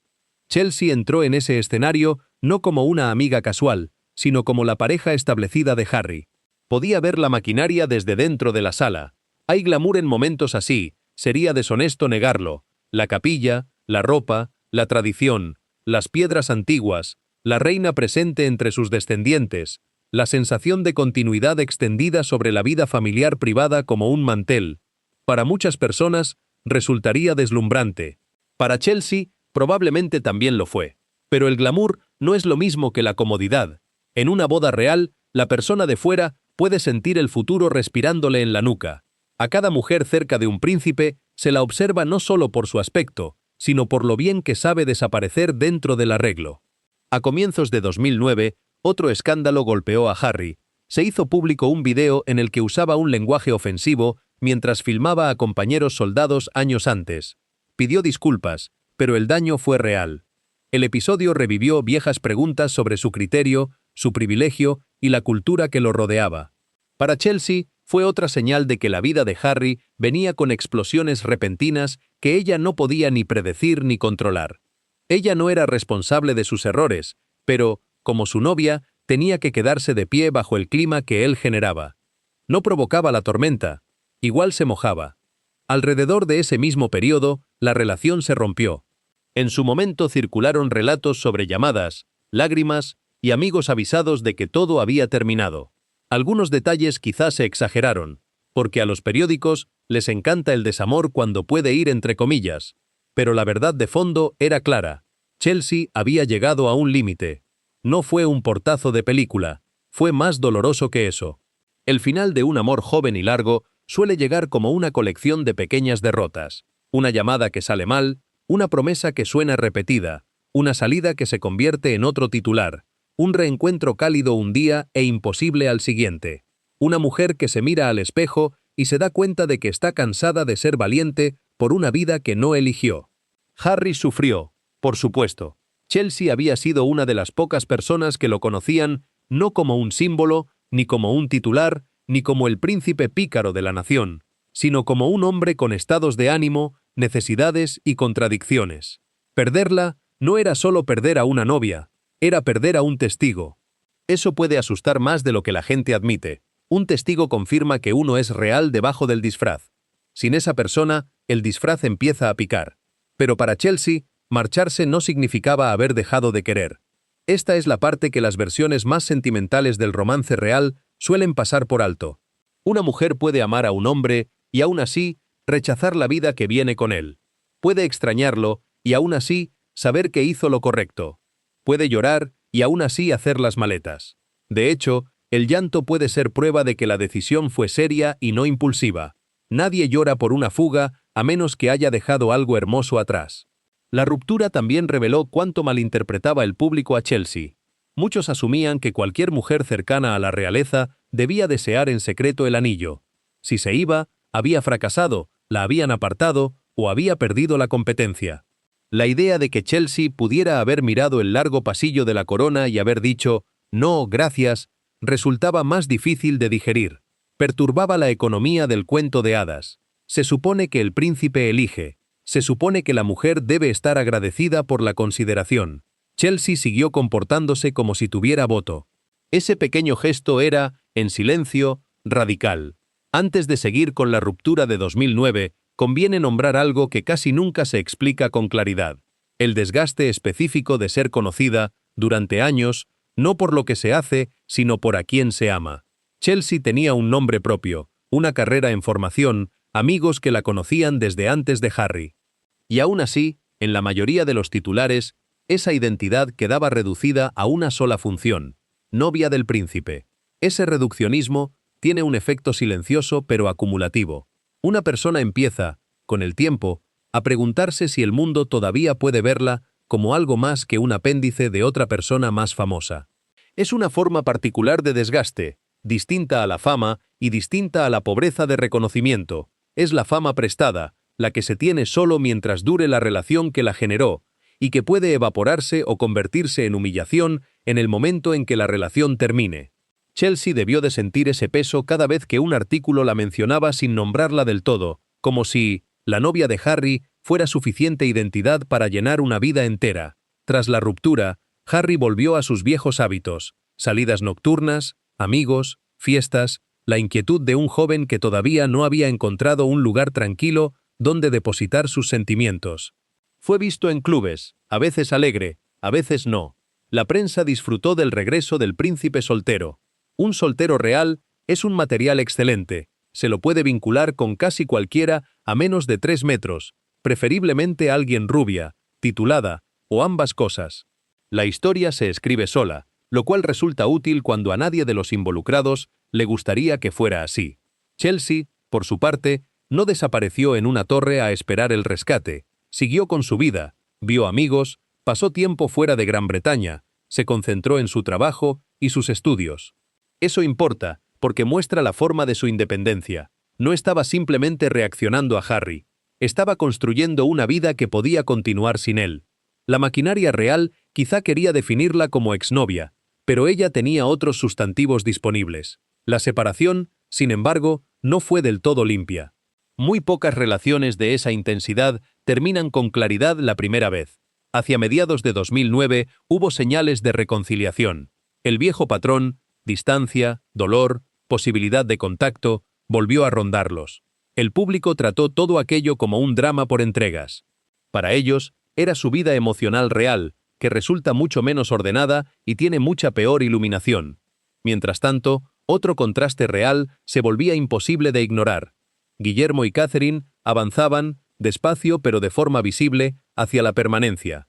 Chelsea entró en ese escenario no como una amiga casual, sino como la pareja establecida de Harry. Podía ver la maquinaria desde dentro de la sala. Hay glamour en momentos así, sería deshonesto negarlo. La capilla, la ropa, la tradición, las piedras antiguas, la reina presente entre sus descendientes, la sensación de continuidad extendida sobre la vida familiar privada como un mantel. Para muchas personas, resultaría deslumbrante. Para Chelsea, probablemente también lo fue. Pero el glamour no es lo mismo que la comodidad. En una boda real, la persona de fuera puede sentir el futuro respirándole en la nuca. A cada mujer cerca de un príncipe se la observa no solo por su aspecto, sino por lo bien que sabe desaparecer dentro del arreglo. A comienzos de 2009, otro escándalo golpeó a Harry. Se hizo público un video en el que usaba un lenguaje ofensivo mientras filmaba a compañeros soldados años antes. Pidió disculpas, pero el daño fue real. El episodio revivió viejas preguntas sobre su criterio, su privilegio y la cultura que lo rodeaba. Para Chelsea, fue otra señal de que la vida de Harry venía con explosiones repentinas que ella no podía ni predecir ni controlar. Ella no era responsable de sus errores, pero, como su novia, tenía que quedarse de pie bajo el clima que él generaba. No provocaba la tormenta, igual se mojaba. Alrededor de ese mismo periodo, la relación se rompió. En su momento circularon relatos sobre llamadas, lágrimas y amigos avisados de que todo había terminado. Algunos detalles quizás se exageraron, porque a los periódicos les encanta el desamor cuando puede ir entre comillas. Pero la verdad de fondo era clara. Chelsea había llegado a un límite. No fue un portazo de película, fue más doloroso que eso. El final de un amor joven y largo suele llegar como una colección de pequeñas derrotas. Una llamada que sale mal, una promesa que suena repetida, una salida que se convierte en otro titular, un reencuentro cálido un día e imposible al siguiente. Una mujer que se mira al espejo y se da cuenta de que está cansada de ser valiente por una vida que no eligió. Harry sufrió, por supuesto. Chelsea había sido una de las pocas personas que lo conocían no como un símbolo, ni como un titular, ni como el príncipe pícaro de la nación, sino como un hombre con estados de ánimo, necesidades y contradicciones. Perderla no era solo perder a una novia, era perder a un testigo. Eso puede asustar más de lo que la gente admite. Un testigo confirma que uno es real debajo del disfraz. Sin esa persona, el disfraz empieza a picar. Pero para Chelsea, marcharse no significaba haber dejado de querer. Esta es la parte que las versiones más sentimentales del romance real suelen pasar por alto. Una mujer puede amar a un hombre y aún así rechazar la vida que viene con él. Puede extrañarlo y aún así saber que hizo lo correcto. Puede llorar y aún así hacer las maletas. De hecho, el llanto puede ser prueba de que la decisión fue seria y no impulsiva. Nadie llora por una fuga a menos que haya dejado algo hermoso atrás. La ruptura también reveló cuánto malinterpretaba el público a Chelsea. Muchos asumían que cualquier mujer cercana a la realeza debía desear en secreto el anillo. Si se iba, había fracasado, la habían apartado o había perdido la competencia. La idea de que Chelsea pudiera haber mirado el largo pasillo de la corona y haber dicho «no, gracias», resultaba más difícil de digerir. Perturbaba la economía del cuento de hadas. Se supone que el príncipe elige. Se supone que la mujer debe estar agradecida por la consideración. Chelsea siguió comportándose como si tuviera voto. Ese pequeño gesto era, en silencio, radical. Antes de seguir con la ruptura de 2009, conviene nombrar algo que casi nunca se explica con claridad. El desgaste específico de ser conocida, durante años, no por lo que se hace, sino por a quién se ama. Chelsea tenía un nombre propio, una carrera en formación, amigos que la conocían desde antes de Harry. Y aún así, en la mayoría de los titulares, esa identidad quedaba reducida a una sola función: novia del príncipe. Ese reduccionismo tiene un efecto silencioso pero acumulativo. Una persona empieza, con el tiempo, a preguntarse si el mundo todavía puede verla como algo más que un apéndice de otra persona más famosa. Es una forma particular de desgaste, distinta a la fama y distinta a la pobreza de reconocimiento. Es la fama prestada, la que se tiene solo mientras dure la relación que la generó, y que puede evaporarse o convertirse en humillación en el momento en que la relación termine. Chelsea debió de sentir ese peso cada vez que un artículo la mencionaba sin nombrarla del todo, como si la novia de Harry fuera suficiente identidad para llenar una vida entera. Tras la ruptura, Harry volvió a sus viejos hábitos, salidas nocturnas, amigos, fiestas, la inquietud de un joven que todavía no había encontrado un lugar tranquilo donde depositar sus sentimientos. Fue visto en clubes, a veces alegre, a veces no. La prensa disfrutó del regreso del príncipe soltero. Un soltero real es un material excelente, se lo puede vincular con casi cualquiera a menos de 3 metros, preferiblemente alguien rubia, titulada, o ambas cosas. La historia se escribe sola, lo cual resulta útil cuando a nadie de los involucrados le gustaría que fuera así. Chelsea, por su parte, no desapareció en una torre a esperar el rescate, siguió con su vida, vio amigos, pasó tiempo fuera de Gran Bretaña, se concentró en su trabajo y sus estudios. Eso importa, porque muestra la forma de su independencia. No estaba simplemente reaccionando a Harry, estaba construyendo una vida que podía continuar sin él. La maquinaria real quizá quería definirla como exnovia, pero ella tenía otros sustantivos disponibles. La separación, sin embargo, no fue del todo limpia. Muy pocas relaciones de esa intensidad terminan con claridad la primera vez. Hacia mediados de 2009 hubo señales de reconciliación. El viejo patrón, distancia, dolor, posibilidad de contacto, volvió a rondarlos. El público trató todo aquello como un drama por entregas. Para ellos, era su vida emocional real, que resulta mucho menos ordenada y tiene mucha peor iluminación. Mientras tanto, otro contraste real se volvía imposible de ignorar. Guillermo y Catherine avanzaban, despacio pero de forma visible, hacia la permanencia.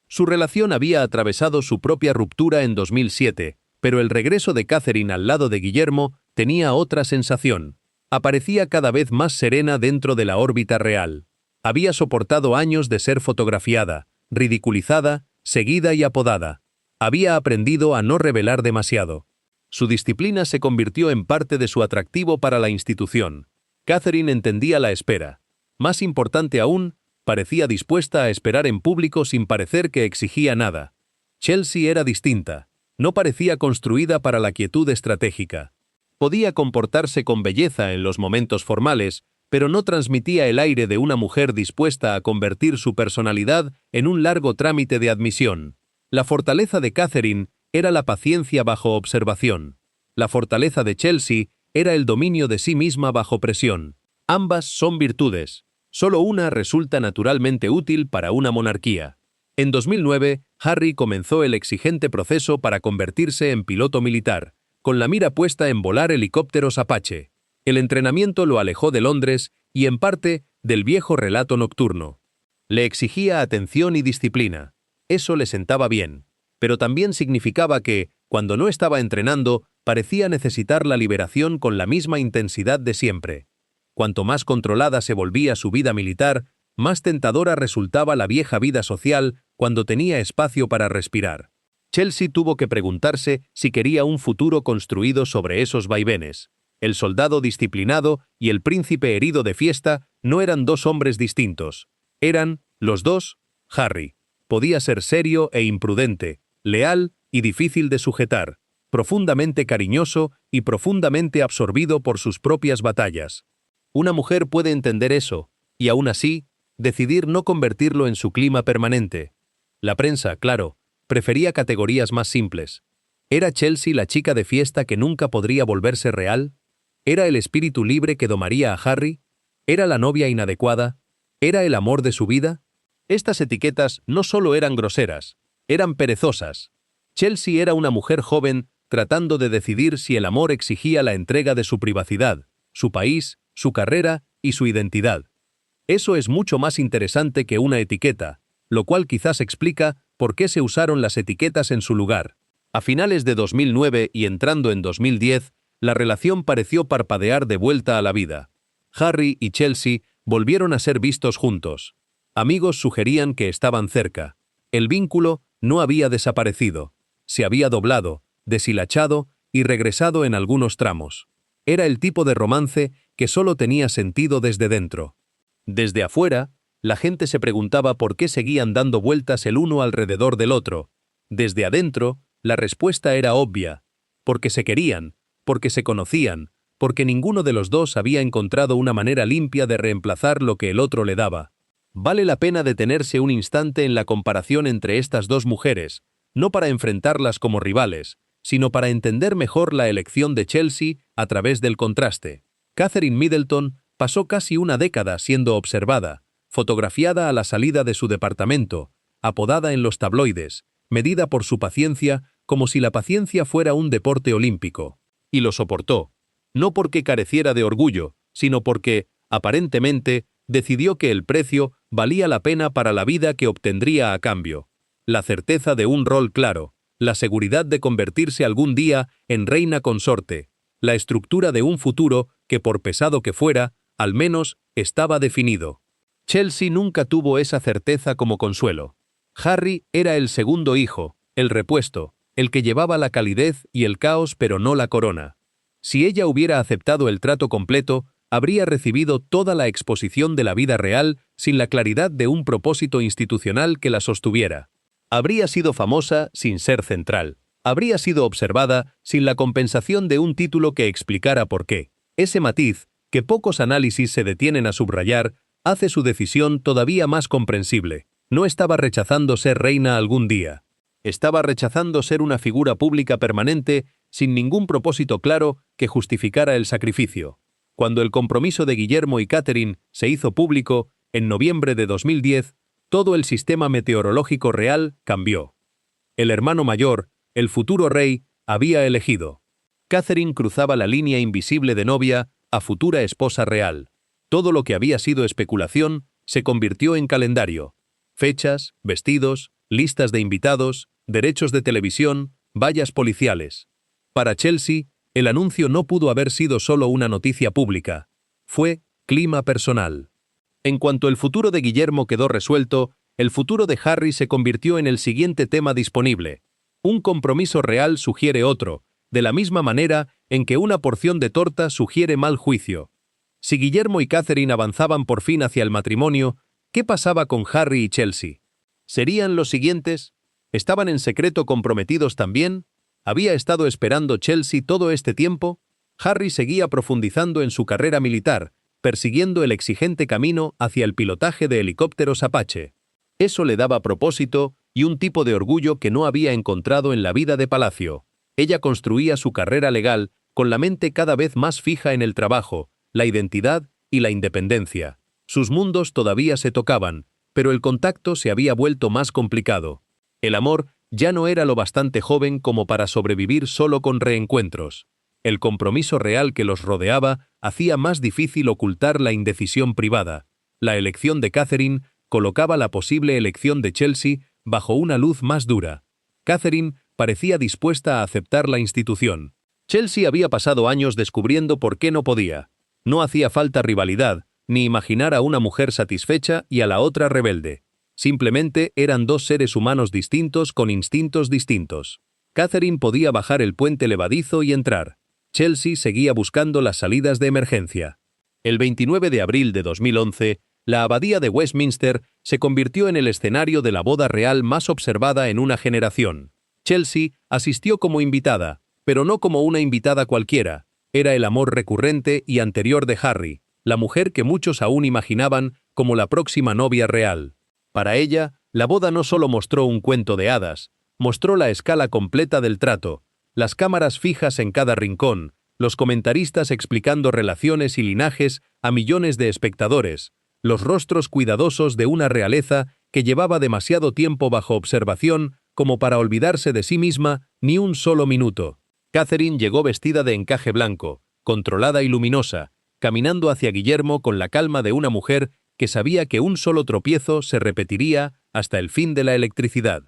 Su relación había atravesado su propia ruptura en 2007, pero el regreso de Catherine al lado de Guillermo tenía otra sensación. Aparecía cada vez más serena dentro de la órbita real. Había soportado años de ser fotografiada, ridiculizada, seguida y apodada. Había aprendido a no revelar demasiado. Su disciplina se convirtió en parte de su atractivo para la institución. Catherine entendía la espera. Más importante aún, parecía dispuesta a esperar en público sin parecer que exigía nada. Chelsea era distinta. No parecía construida para la quietud estratégica. Podía comportarse con belleza en los momentos formales, pero no transmitía el aire de una mujer dispuesta a convertir su personalidad en un largo trámite de admisión. La fortaleza de Catherine era la paciencia bajo observación. La fortaleza de Chelsea era el dominio de sí misma bajo presión. Ambas son virtudes. Solo una resulta naturalmente útil para una monarquía. En 2009, Harry comenzó el exigente proceso para convertirse en piloto militar, con la mira puesta en volar helicópteros Apache. El entrenamiento lo alejó de Londres y, en parte, del viejo relato nocturno. Le exigía atención y disciplina. Eso le sentaba bien, pero también significaba que, cuando no estaba entrenando, parecía necesitar la liberación con la misma intensidad de siempre. Cuanto más controlada se volvía su vida militar, más tentadora resultaba la vieja vida social cuando tenía espacio para respirar. Chelsea tuvo que preguntarse si quería un futuro construido sobre esos vaivenes. El soldado disciplinado y el príncipe herido de fiesta no eran dos hombres distintos. Eran, los dos, Harry. Podía ser serio e imprudente, leal y difícil de sujetar, profundamente cariñoso y profundamente absorbido por sus propias batallas. Una mujer puede entender eso, y aún así, decidir no convertirlo en su clima permanente. La prensa, claro, prefería categorías más simples. ¿Era Chelsea la chica de fiesta que nunca podría volverse real? ¿Era el espíritu libre que domaría a Harry? ¿Era la novia inadecuada? ¿Era el amor de su vida? Estas etiquetas no solo eran groseras, eran perezosas. Chelsea era una mujer joven tratando de decidir si el amor exigía la entrega de su privacidad, su país, su carrera y su identidad. Eso es mucho más interesante que una etiqueta, lo cual quizás explica por qué se usaron las etiquetas en su lugar. A finales de 2009 y entrando en 2010, la relación pareció parpadear de vuelta a la vida. Harry y Chelsea volvieron a ser vistos juntos. Amigos sugerían que estaban cerca. El vínculo no había desaparecido. Se había doblado, deshilachado y regresado en algunos tramos. Era el tipo de romance que solo tenía sentido desde dentro. Desde afuera, la gente se preguntaba por qué seguían dando vueltas el uno alrededor del otro. Desde adentro, la respuesta era obvia. Porque se querían, porque se conocían, porque ninguno de los dos había encontrado una manera limpia de reemplazar lo que el otro le daba. Vale la pena detenerse un instante en la comparación entre estas dos mujeres, no para enfrentarlas como rivales, sino para entender mejor la elección de Chelsea a través del contraste. Catherine Middleton pasó casi una década siendo observada, fotografiada a la salida de su departamento, apodada en los tabloides, medida por su paciencia como si la paciencia fuera un deporte olímpico. Y lo soportó, no porque careciera de orgullo, sino porque, aparentemente, decidió que el precio valía la pena para la vida que obtendría a cambio. La certeza de un rol claro, la seguridad de convertirse algún día en reina consorte, la estructura de un futuro que, por pesado que fuera, al menos estaba definido. Chelsea nunca tuvo esa certeza como consuelo. Harry era el segundo hijo, el repuesto, el que llevaba la calidez y el caos pero no la corona. Si ella hubiera aceptado el trato completo, habría recibido toda la exposición de la vida real sin la claridad de un propósito institucional que la sostuviera. Habría sido famosa sin ser central. Habría sido observada sin la compensación de un título que explicara por qué. Ese matiz, que pocos análisis se detienen a subrayar, hace su decisión todavía más comprensible. No estaba rechazando ser reina algún día. Estaba rechazando ser una figura pública permanente sin ningún propósito claro que justificara el sacrificio. Cuando el compromiso de Guillermo y Catherine se hizo público, en noviembre de 2010, todo el sistema meteorológico real cambió. El hermano mayor, el futuro rey, había elegido. Catherine cruzaba la línea invisible de novia a futura esposa real. Todo lo que había sido especulación se convirtió en calendario. Fechas, vestidos, listas de invitados, derechos de televisión, vallas policiales. Para Chelsea, el anuncio no pudo haber sido solo una noticia pública. Fue clima personal. En cuanto el futuro de Guillermo quedó resuelto, el futuro de Harry se convirtió en el siguiente tema disponible. Un compromiso real sugiere otro, de la misma manera en que una porción de torta sugiere mal juicio. Si Guillermo y Catherine avanzaban por fin hacia el matrimonio, ¿qué pasaba con Harry y Chelsea? ¿Serían los siguientes? ¿Estaban en secreto comprometidos también? ¿Había estado esperando Chelsea todo este tiempo? Harry seguía profundizando en su carrera militar, persiguiendo el exigente camino hacia el pilotaje de helicópteros Apache. Eso le daba propósito y un tipo de orgullo que no había encontrado en la vida de palacio. Ella construía su carrera legal con la mente cada vez más fija en el trabajo, la identidad y la independencia. Sus mundos todavía se tocaban, pero el contacto se había vuelto más complicado. El amor ya no era lo bastante joven como para sobrevivir solo con reencuentros. El compromiso real que los rodeaba hacía más difícil ocultar la indecisión privada. La elección de Catherine colocaba la posible elección de Chelsea bajo una luz más dura. Catherine parecía dispuesta a aceptar la institución. Chelsea había pasado años descubriendo por qué no podía. No hacía falta rivalidad, ni imaginar a una mujer satisfecha y a la otra rebelde. Simplemente eran dos seres humanos distintos con instintos distintos. Catherine podía bajar el puente levadizo y entrar. Chelsea seguía buscando las salidas de emergencia. El 29 de abril de 2011, la abadía de Westminster se convirtió en el escenario de la boda real más observada en una generación. Chelsea asistió como invitada, pero no como una invitada cualquiera. Era el amor recurrente y anterior de Harry, la mujer que muchos aún imaginaban como la próxima novia real. Para ella, la boda no solo mostró un cuento de hadas, mostró la escala completa del trato, las cámaras fijas en cada rincón, los comentaristas explicando relaciones y linajes a millones de espectadores, los rostros cuidadosos de una realeza que llevaba demasiado tiempo bajo observación como para olvidarse de sí misma ni un solo minuto. Catherine llegó vestida de encaje blanco, controlada y luminosa, caminando hacia Guillermo con la calma de una mujer que sabía que un solo tropiezo se repetiría hasta el fin de la electricidad.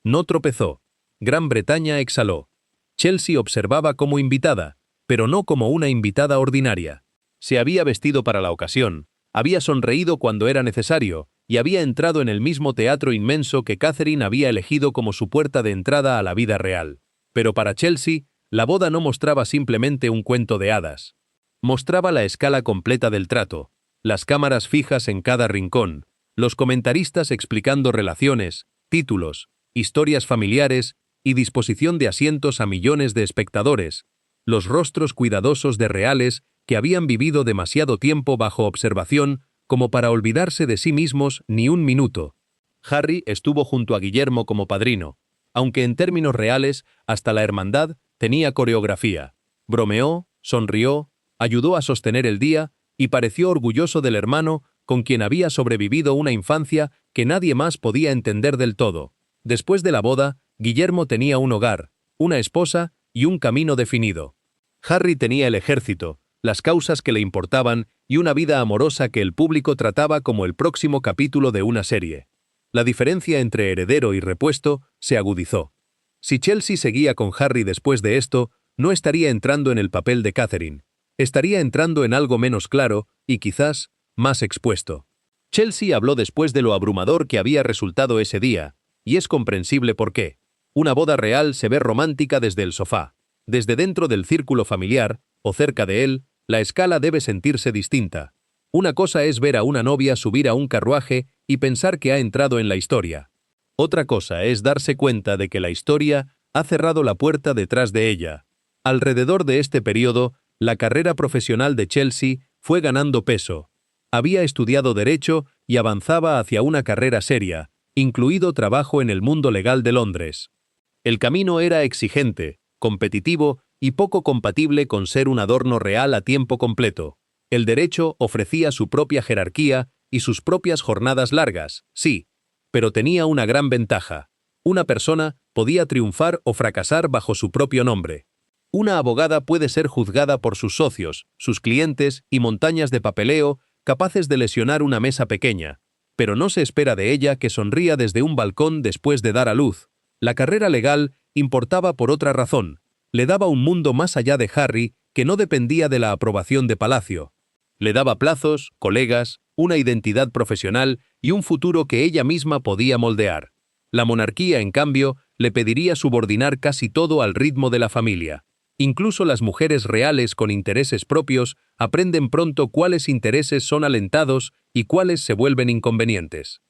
No tropezó. Gran Bretaña exhaló. Chelsea observaba como invitada, pero no como una invitada ordinaria. Se había vestido para la ocasión, había sonreído cuando era necesario, y había entrado en el mismo teatro inmenso que Catherine había elegido como su puerta de entrada a la vida real. Pero para Chelsea, la boda no mostraba simplemente un cuento de hadas. Mostraba la escala completa del trato, las cámaras fijas en cada rincón, los comentaristas explicando relaciones, títulos, historias familiares y disposición de asientos a millones de espectadores, los rostros cuidadosos de reales que habían vivido demasiado tiempo bajo observación como para olvidarse de sí mismos ni un minuto. Harry estuvo junto a Guillermo como padrino, aunque en términos reales, hasta la hermandad tenía coreografía. Bromeó, sonrió, ayudó a sostener el día y pareció orgulloso del hermano con quien había sobrevivido una infancia que nadie más podía entender del todo. Después de la boda, Guillermo tenía un hogar, una esposa y un camino definido. Harry tenía el ejército, las causas que le importaban y una vida amorosa que el público trataba como el próximo capítulo de una serie. La diferencia entre heredero y repuesto se agudizó. Si Chelsea seguía con Harry después de esto, no estaría entrando en el papel de Catherine. Estaría entrando en algo menos claro y quizás más expuesto. Chelsea habló después de lo abrumador que había resultado ese día, y es comprensible por qué. Una boda real se ve romántica desde el sofá. Desde dentro del círculo familiar, o cerca de él, la escala debe sentirse distinta. Una cosa es ver a una novia subir a un carruaje y pensar que ha entrado en la historia. Otra cosa es darse cuenta de que la historia ha cerrado la puerta detrás de ella. Alrededor de este periodo, la carrera profesional de Chelsea fue ganando peso. Había estudiado Derecho y avanzaba hacia una carrera seria, incluido trabajo en el mundo legal de Londres. El camino era exigente, competitivo y poco compatible con ser un adorno real a tiempo completo. El derecho ofrecía su propia jerarquía y sus propias jornadas largas, sí, pero tenía una gran ventaja. Una persona podía triunfar o fracasar bajo su propio nombre. Una abogada puede ser juzgada por sus socios, sus clientes y montañas de papeleo capaces de lesionar una mesa pequeña, pero no se espera de ella que sonría desde un balcón después de dar a luz. La carrera legal importaba por otra razón. Le daba un mundo más allá de Harry que no dependía de la aprobación de Palacio. Le daba plazos, colegas, una identidad profesional y un futuro que ella misma podía moldear. La monarquía, en cambio, le pediría subordinar casi todo al ritmo de la familia. Incluso las mujeres reales con intereses propios aprenden pronto cuáles intereses son alentados y cuáles se vuelven inconvenientes.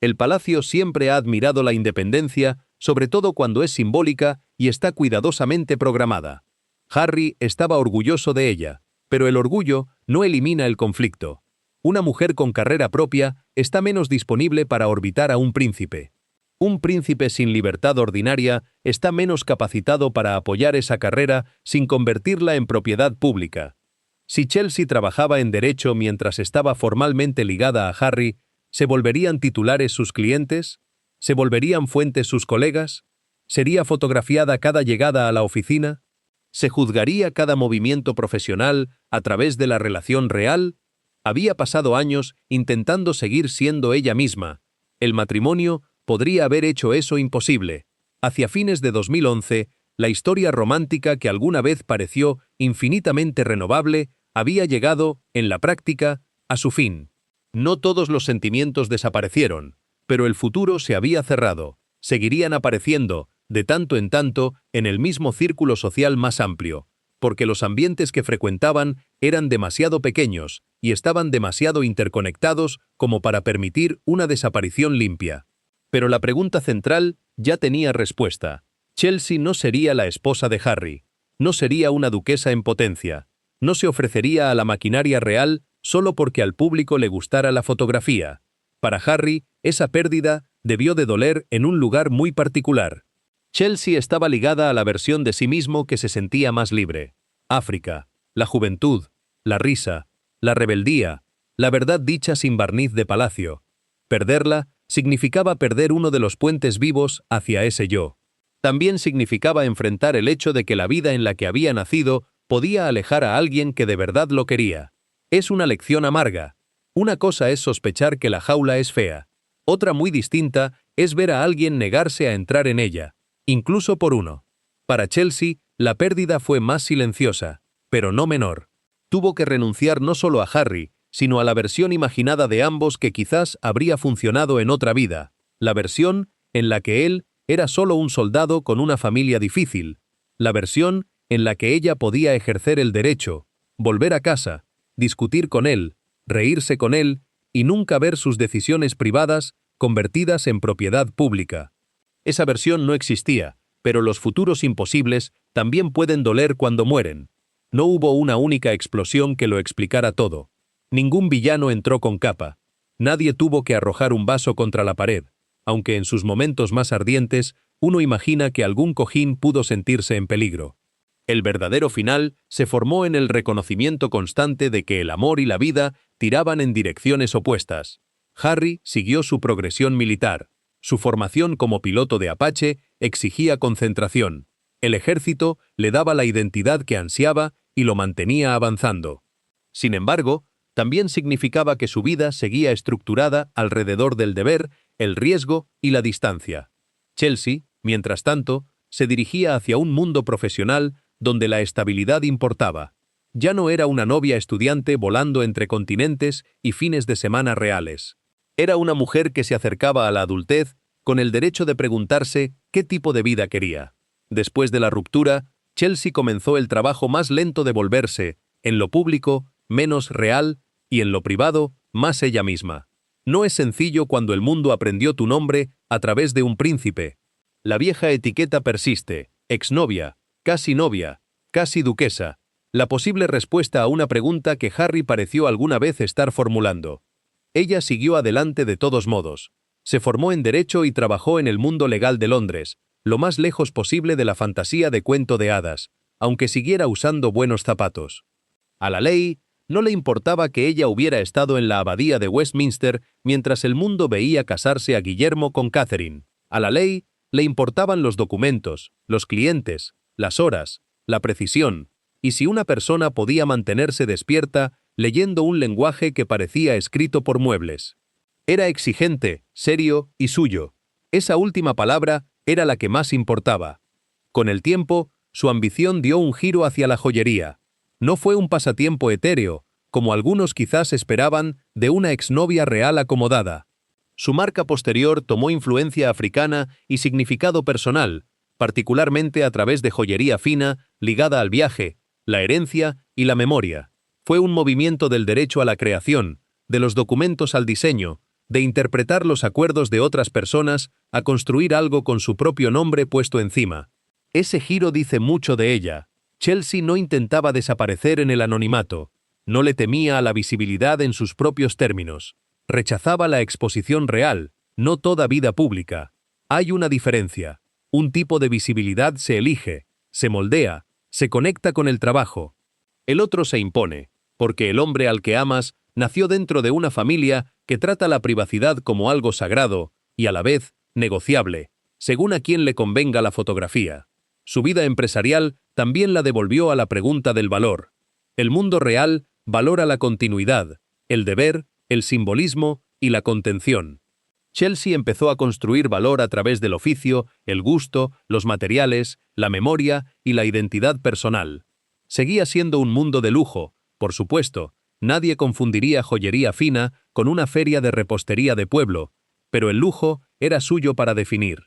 El palacio siempre ha admirado la independencia, sobre todo cuando es simbólica y está cuidadosamente programada. Harry estaba orgulloso de ella, pero el orgullo no elimina el conflicto. Una mujer con carrera propia está menos disponible para orbitar a un príncipe. Un príncipe sin libertad ordinaria está menos capacitado para apoyar esa carrera sin convertirla en propiedad pública. Si Chelsea trabajaba en derecho mientras estaba formalmente ligada a Harry, ¿se volverían titulares sus clientes? ¿Se volverían fuentes sus colegas? ¿Sería fotografiada cada llegada a la oficina? ¿Se juzgaría cada movimiento profesional a través de la relación real? Había pasado años intentando seguir siendo ella misma. El matrimonio podría haber hecho eso imposible. Hacia fines de 2011, la historia romántica que alguna vez pareció infinitamente renovable había llegado, en la práctica, a su fin. No todos los sentimientos desaparecieron, pero el futuro se había cerrado. Seguirían apareciendo, de tanto en tanto, en el mismo círculo social más amplio, porque los ambientes que frecuentaban eran demasiado pequeños y estaban demasiado interconectados como para permitir una desaparición limpia. Pero la pregunta central ya tenía respuesta. Chelsea no sería la esposa de Harry, no sería una duquesa en potencia, no se ofrecería a la maquinaria real solo porque al público le gustara la fotografía. Para Harry, esa pérdida debió de doler en un lugar muy particular. Chelsea estaba ligada a la versión de sí mismo que se sentía más libre. África, la juventud, la risa, la rebeldía, la verdad dicha sin barniz de palacio. Perderla significaba perder uno de los puentes vivos hacia ese yo. También significaba enfrentar el hecho de que la vida en la que había nacido podía alejar a alguien que de verdad lo quería. Es una lección amarga. Una cosa es sospechar que la jaula es fea. Otra muy distinta es ver a alguien negarse a entrar en ella, incluso por uno. Para Chelsea, la pérdida fue más silenciosa, pero no menor. Tuvo que renunciar no solo a Harry, sino a la versión imaginada de ambos que quizás habría funcionado en otra vida, la versión en la que él era solo un soldado con una familia difícil, la versión en la que ella podía ejercer el derecho, volver a casa, discutir con él, reírse con él y nunca ver sus decisiones privadas convertidas en propiedad pública. Esa versión no existía, pero los futuros imposibles también pueden doler cuando mueren. No hubo una única explosión que lo explicara todo. Ningún villano entró con capa. Nadie tuvo que arrojar un vaso contra la pared, aunque en sus momentos más ardientes uno imagina que algún cojín pudo sentirse en peligro. El verdadero final se formó en el reconocimiento constante de que el amor y la vida tiraban en direcciones opuestas. Harry siguió su progresión militar. Su formación como piloto de Apache exigía concentración. El ejército le daba la identidad que ansiaba y lo mantenía avanzando. Sin embargo, también significaba que su vida seguía estructurada alrededor del deber, el riesgo y la distancia. Chelsea, mientras tanto, se dirigía hacia un mundo profesional donde la estabilidad importaba. Ya no era una novia estudiante volando entre continentes y fines de semana reales. Era una mujer que se acercaba a la adultez con el derecho de preguntarse qué tipo de vida quería. Después de la ruptura, Chelsea comenzó el trabajo más lento de volverse, en lo público, menos real, y en lo privado, más ella misma. No es sencillo cuando el mundo aprendió tu nombre a través de un príncipe. La vieja etiqueta persiste: exnovia, casi novia, casi duquesa, la posible respuesta a una pregunta que Harry pareció alguna vez estar formulando. Ella siguió adelante de todos modos. Se formó en Derecho y trabajó en el mundo legal de Londres, lo más lejos posible de la fantasía de cuento de hadas, aunque siguiera usando buenos zapatos. A la ley no le importaba que ella hubiera estado en la abadía de Westminster mientras el mundo veía casarse a Guillermo con Catherine. A la ley le importaban los documentos, los clientes, las horas, la precisión, y si una persona podía mantenerse despierta leyendo un lenguaje que parecía escrito por muebles. Era exigente, serio y suyo. Esa última palabra era la que más importaba. Con el tiempo, su ambición dio un giro hacia la joyería. No fue un pasatiempo etéreo, como algunos quizás esperaban de una exnovia real acomodada. Su marca posterior tomó influencia africana y significado personal, particularmente a través de joyería fina ligada al viaje, la herencia y la memoria. Fue un movimiento del derecho a la creación, de los documentos al diseño, de interpretar los acuerdos de otras personas a construir algo con su propio nombre puesto encima. Ese giro dice mucho de ella. Chelsea no intentaba desaparecer en el anonimato, no le temía a la visibilidad en sus propios términos. Rechazaba la exposición real, no toda vida pública. Hay una diferencia. Un tipo de visibilidad se elige, se moldea, se conecta con el trabajo. El otro se impone, porque el hombre al que amas nació dentro de una familia que trata la privacidad como algo sagrado y a la vez negociable, según a quien le convenga la fotografía. Su vida empresarial también la devolvió a la pregunta del valor. El mundo real valora la continuidad, el deber, el simbolismo y la contención. Chelsea empezó a construir valor a través del oficio, el gusto, los materiales, la memoria y la identidad personal. Seguía siendo un mundo de lujo, por supuesto. Nadie confundiría joyería fina con una feria de repostería de pueblo, pero el lujo era suyo para definir.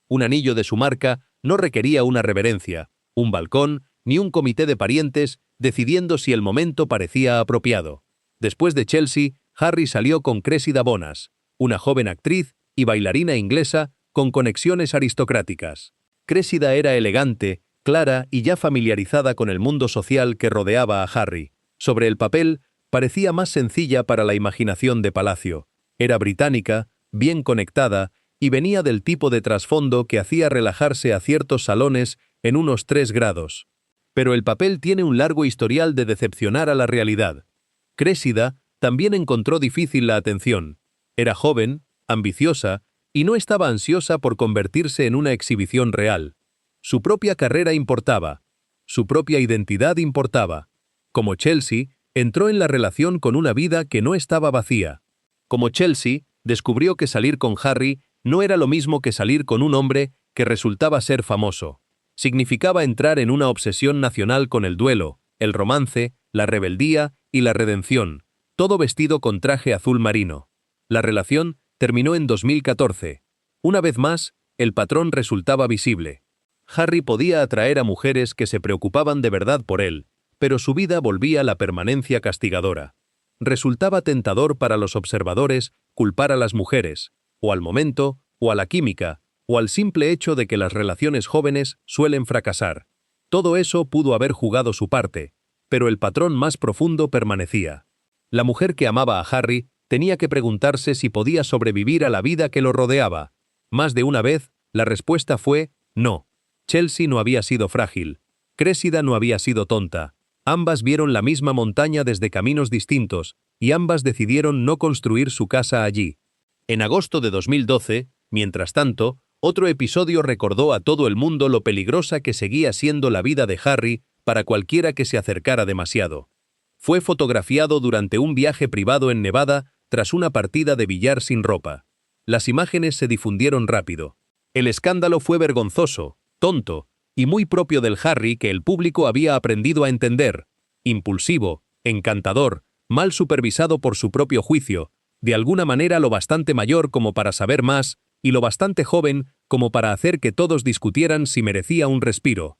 Un anillo de su marca no requería una reverencia, un balcón ni un comité de parientes decidiendo si el momento parecía apropiado. Después de Chelsea, Harry salió con Cressida Bonas, una joven actriz y bailarina inglesa con conexiones aristocráticas. Cressida era elegante, clara y ya familiarizada con el mundo social que rodeaba a Harry. Sobre el papel, parecía más sencilla para la imaginación de palacio. Era británica, bien conectada y venía del tipo de trasfondo que hacía relajarse a ciertos salones en unos 3 grados. Pero el papel tiene un largo historial de decepcionar a la realidad. Cressida también encontró difícil la atención. Era joven, ambiciosa y no estaba ansiosa por convertirse en una exhibición real. Su propia carrera importaba. Su propia identidad importaba. Como Chelsea, entró en la relación con una vida que no estaba vacía. Como Chelsea, descubrió que salir con Harry no era lo mismo que salir con un hombre que resultaba ser famoso. Significaba entrar en una obsesión nacional con el duelo, el romance, la rebeldía y la redención, todo vestido con traje azul marino. La relación terminó en 2014. Una vez más, el patrón resultaba visible. Harry podía atraer a mujeres que se preocupaban de verdad por él, pero su vida volvía a la permanencia castigadora. Resultaba tentador para los observadores culpar a las mujeres, o al momento, o a la química, o al simple hecho de que las relaciones jóvenes suelen fracasar. Todo eso pudo haber jugado su parte, pero el patrón más profundo permanecía. La mujer que amaba a Harry tenía que preguntarse si podía sobrevivir a la vida que lo rodeaba. Más de una vez, la respuesta fue no. Chelsea no había sido frágil. Cressida no había sido tonta. Ambas vieron la misma montaña desde caminos distintos, y ambas decidieron no construir su casa allí. En agosto de 2012, mientras tanto, otro episodio recordó a todo el mundo lo peligrosa que seguía siendo la vida de Harry para cualquiera que se acercara demasiado. Fue fotografiado durante un viaje privado en Nevada tras una partida de billar sin ropa. Las imágenes se difundieron rápido. El escándalo fue vergonzoso, tonto, y muy propio del Harry que el público había aprendido a entender. Impulsivo, encantador, mal supervisado por su propio juicio, de alguna manera lo bastante mayor como para saber más, y lo bastante joven como para hacer que todos discutieran si merecía un respiro.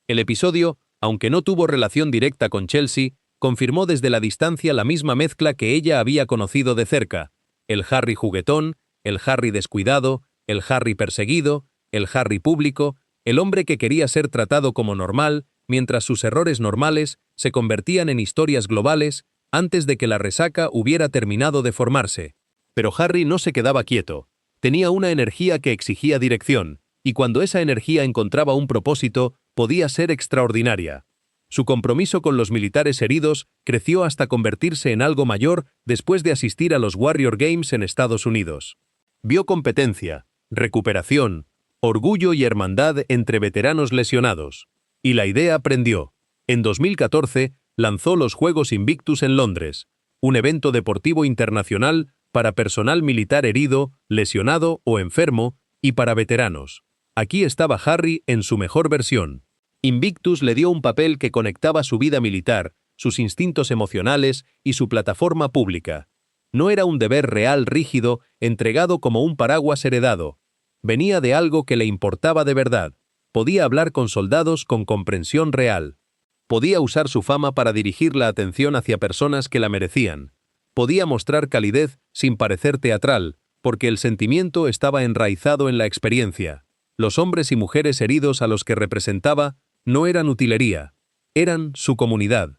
El episodio, aunque no tuvo relación directa con Chelsea, confirmó desde la distancia la misma mezcla que ella había conocido de cerca: el Harry juguetón, el Harry descuidado, el Harry perseguido, el Harry público, el hombre que quería ser tratado como normal, mientras sus errores normales se convertían en historias globales antes de que la resaca hubiera terminado de formarse. Pero Harry no se quedaba quieto. Tenía una energía que exigía dirección, y cuando esa energía encontraba un propósito, podía ser extraordinaria. Su compromiso con los militares heridos creció hasta convertirse en algo mayor después de asistir a los Warrior Games en Estados Unidos. Vio competencia, recuperación, orgullo y hermandad entre veteranos lesionados. Y la idea prendió. En 2014, lanzó los Juegos Invictus en Londres, un evento deportivo internacional para personal militar herido, lesionado o enfermo, y para veteranos. Aquí estaba Harry en su mejor versión. Invictus le dio un papel que conectaba su vida militar, sus instintos emocionales y su plataforma pública. No era un deber real rígido, entregado como un paraguas heredado. Venía de algo que le importaba de verdad. Podía hablar con soldados con comprensión real. Podía usar su fama para dirigir la atención hacia personas que la merecían. Podía mostrar calidez sin parecer teatral, porque el sentimiento estaba enraizado en la experiencia. Los hombres y mujeres heridos a los que representaba no eran utilería, eran su comunidad.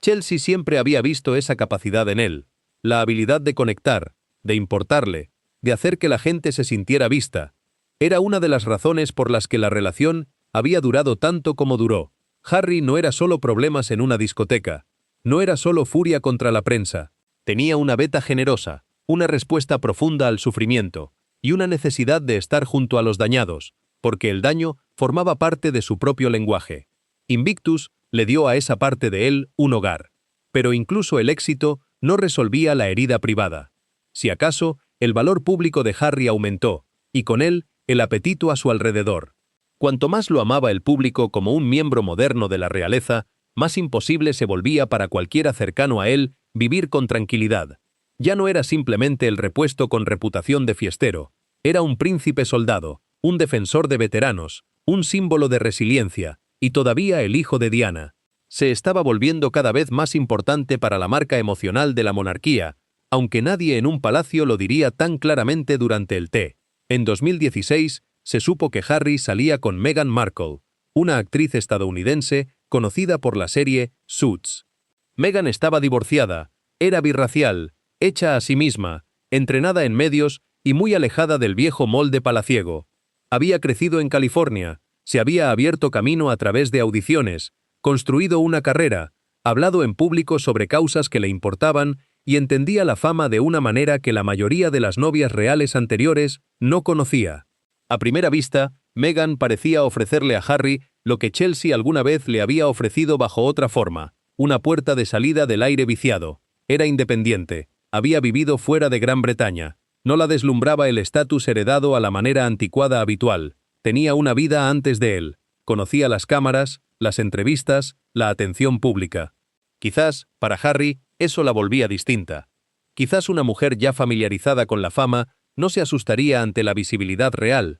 Chelsea siempre había visto esa capacidad en él, la habilidad de conectar, de importarle, de hacer que la gente se sintiera vista. Era una de las razones por las que la relación había durado tanto como duró. Harry no era solo problemas en una discoteca, no era solo furia contra la prensa. Tenía una beta generosa, una respuesta profunda al sufrimiento, y una necesidad de estar junto a los dañados, porque el daño formaba parte de su propio lenguaje. Invictus le dio a esa parte de él un hogar. Pero incluso el éxito no resolvía la herida privada. Si acaso, el valor público de Harry aumentó, y con él, el apetito a su alrededor. Cuanto más lo amaba el público como un miembro moderno de la realeza, más imposible se volvía para cualquiera cercano a él vivir con tranquilidad. Ya no era simplemente el repuesto con reputación de fiestero, era un príncipe soldado, un defensor de veteranos, un símbolo de resiliencia, y todavía el hijo de Diana. Se estaba volviendo cada vez más importante para la marca emocional de la monarquía, aunque nadie en un palacio lo diría tan claramente durante el té. En 2016, se supo que Harry salía con Meghan Markle, una actriz estadounidense conocida por la serie Suits. Meghan estaba divorciada, era birracial, hecha a sí misma, entrenada en medios y muy alejada del viejo molde palaciego. Había crecido en California, se había abierto camino a través de audiciones, construido una carrera, hablado en público sobre causas que le importaban y entendía la fama de una manera que la mayoría de las novias reales anteriores no conocía. A primera vista, Meghan parecía ofrecerle a Harry lo que Chelsea alguna vez le había ofrecido bajo otra forma, una puerta de salida del aire viciado. Era independiente, había vivido fuera de Gran Bretaña, no la deslumbraba el estatus heredado a la manera anticuada habitual, tenía una vida antes de él, conocía las cámaras, las entrevistas, la atención pública. Quizás, para Harry, Eso la volvía distinta. Quizás una mujer ya familiarizada con la fama no se asustaría ante la visibilidad real,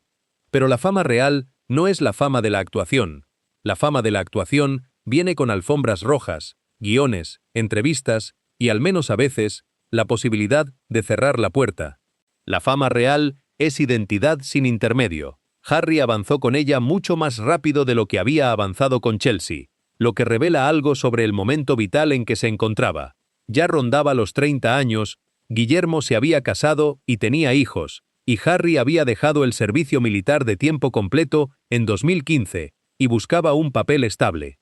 pero la fama real no es la fama de la actuación. La fama de la actuación viene con alfombras rojas, guiones, entrevistas y, al menos a veces, la posibilidad de cerrar la puerta. La fama real es identidad sin intermedio. Harry avanzó con ella mucho más rápido de lo que había avanzado con Chelsea, lo que revela algo sobre el momento vital en que se encontraba. Ya rondaba los 30 años, Guillermo se había casado y tenía hijos, y Harry había dejado el servicio militar de tiempo completo en 2015 y buscaba un papel estable.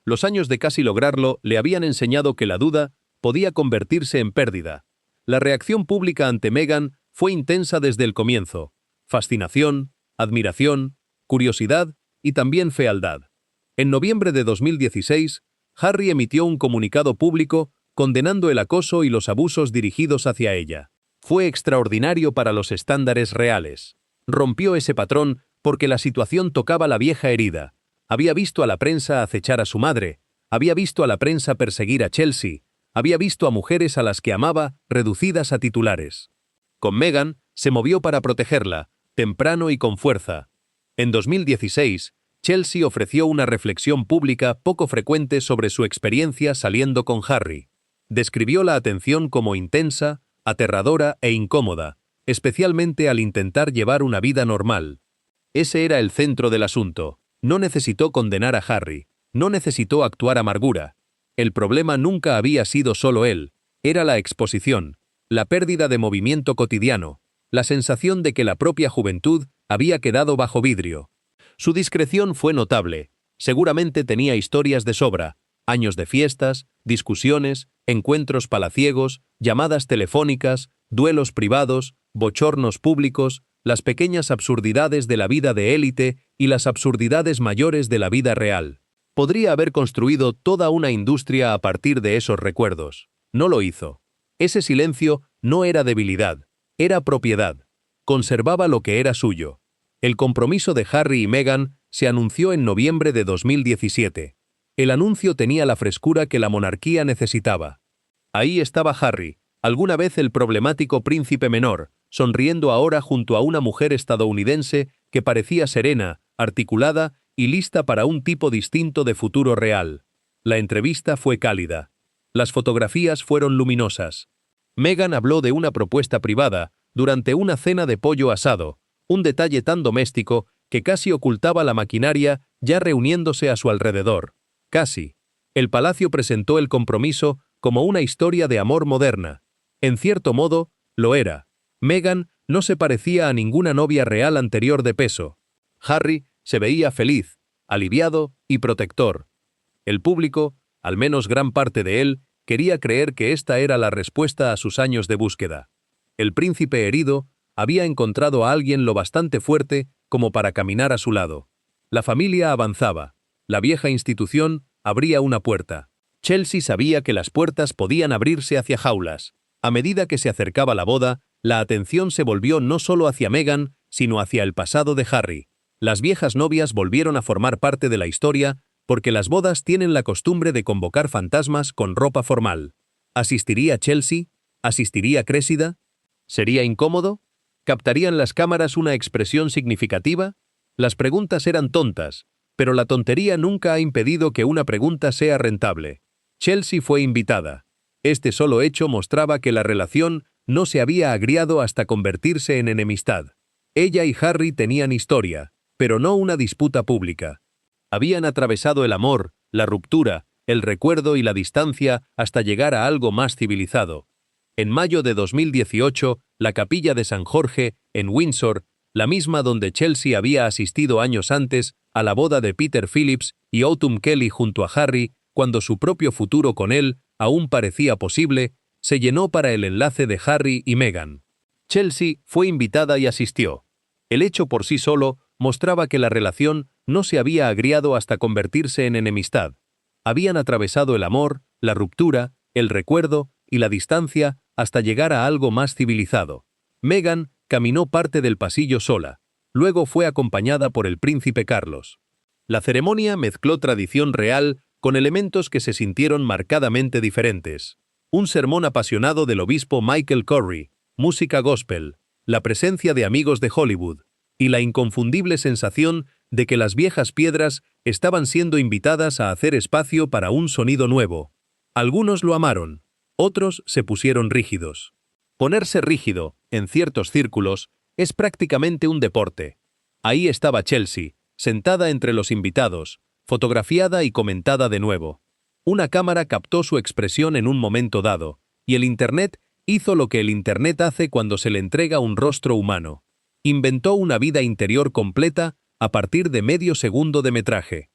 Los años de casi lograrlo le habían enseñado que la duda podía convertirse en pérdida. La reacción pública ante Meghan fue intensa desde el comienzo: fascinación, admiración, curiosidad y también fealdad. En noviembre de 2016, Harry emitió un comunicado público condenando el acoso y los abusos dirigidos hacia ella. Fue extraordinario para los estándares reales. Rompió ese patrón porque la situación tocaba la vieja herida. Había visto a la prensa acechar a su madre, había visto a la prensa perseguir a Chelsea, había visto a mujeres a las que amaba reducidas a titulares. Con Meghan se movió para protegerla, temprano y con fuerza. En 2016, Chelsea ofreció una reflexión pública poco frecuente sobre su experiencia saliendo con Harry. Describió la atención como intensa, aterradora e incómoda, especialmente al intentar llevar una vida normal. Ese era el centro del asunto. No necesitó condenar a Harry, no necesitó actuar amargura. El problema nunca había sido solo él, era la exposición, la pérdida de movimiento cotidiano, la sensación de que la propia juventud había quedado bajo vidrio. Su discreción fue notable, seguramente tenía historias de sobra, años de fiestas, discusiones, encuentros palaciegos, llamadas telefónicas, duelos privados, bochornos públicos, las pequeñas absurdidades de la vida de élite y las absurdidades mayores de la vida real. Podría haber construido toda una industria a partir de esos recuerdos. No lo hizo. Ese silencio no era debilidad, era propiedad. Conservaba lo que era suyo. El compromiso de Harry y Meghan se anunció en noviembre de 2017. El anuncio tenía la frescura que la monarquía necesitaba. Ahí estaba Harry, alguna vez el problemático príncipe menor, sonriendo ahora junto a una mujer estadounidense que parecía serena, articulada y lista para un tipo distinto de futuro real. La entrevista fue cálida. Las fotografías fueron luminosas. Meghan habló de una propuesta privada durante una cena de pollo asado, un detalle tan doméstico que casi ocultaba la maquinaria ya reuniéndose a su alrededor. Casi. El palacio presentó el compromiso como una historia de amor moderna. En cierto modo, lo era. Meghan no se parecía a ninguna novia real anterior de peso. Harry se veía feliz, aliviado y protector. El público, al menos gran parte de él, quería creer que esta era la respuesta a sus años de búsqueda. El príncipe herido había encontrado a alguien lo bastante fuerte como para caminar a su lado. La familia avanzaba. La vieja institución abría una puerta. Chelsea sabía que las puertas podían abrirse hacia jaulas. A medida que se acercaba la boda, la atención se volvió no solo hacia Meghan, sino hacia el pasado de Harry. Las viejas novias volvieron a formar parte de la historia porque las bodas tienen la costumbre de convocar fantasmas con ropa formal. ¿Asistiría Chelsea? ¿Asistiría Cressida? ¿Sería incómodo? ¿Captarían las cámaras una expresión significativa? Las preguntas eran tontas, pero la tontería nunca ha impedido que una pregunta sea rentable. Chelsea fue invitada. Este solo hecho mostraba que la relación no se había agriado hasta convertirse en enemistad. Ella y Harry tenían historia, pero no una disputa pública. Habían atravesado el amor, la ruptura, el recuerdo y la distancia hasta llegar a algo más civilizado. En mayo de 2018, la capilla de San Jorge, en Windsor, la misma donde Chelsea había asistido años antes a la boda de Peter Phillips y Autumn Kelly junto a Harry, cuando su propio futuro con él aún parecía posible, se llenó para el enlace de Harry y Meghan. Chelsea fue invitada y asistió. El hecho por sí solo mostraba que la relación no se había agriado hasta convertirse en enemistad. Habían atravesado el amor, la ruptura, el recuerdo y la distancia hasta llegar a algo más civilizado. Meghan caminó parte del pasillo sola, luego fue acompañada por el príncipe Carlos. La ceremonia mezcló tradición real con elementos que se sintieron marcadamente diferentes. Un sermón apasionado del obispo Michael Curry, música gospel, la presencia de amigos de Hollywood, y la inconfundible sensación de que las viejas piedras estaban siendo invitadas a hacer espacio para un sonido nuevo. Algunos lo amaron, otros se pusieron rígidos. Ponerse rígido, en ciertos círculos, es prácticamente un deporte. Ahí estaba Chelsea, sentada entre los invitados, fotografiada y comentada de nuevo. Una cámara captó su expresión en un momento dado, y el Internet hizo lo que el Internet hace cuando se le entrega un rostro humano. Inventó una vida interior completa a partir de medio segundo de metraje.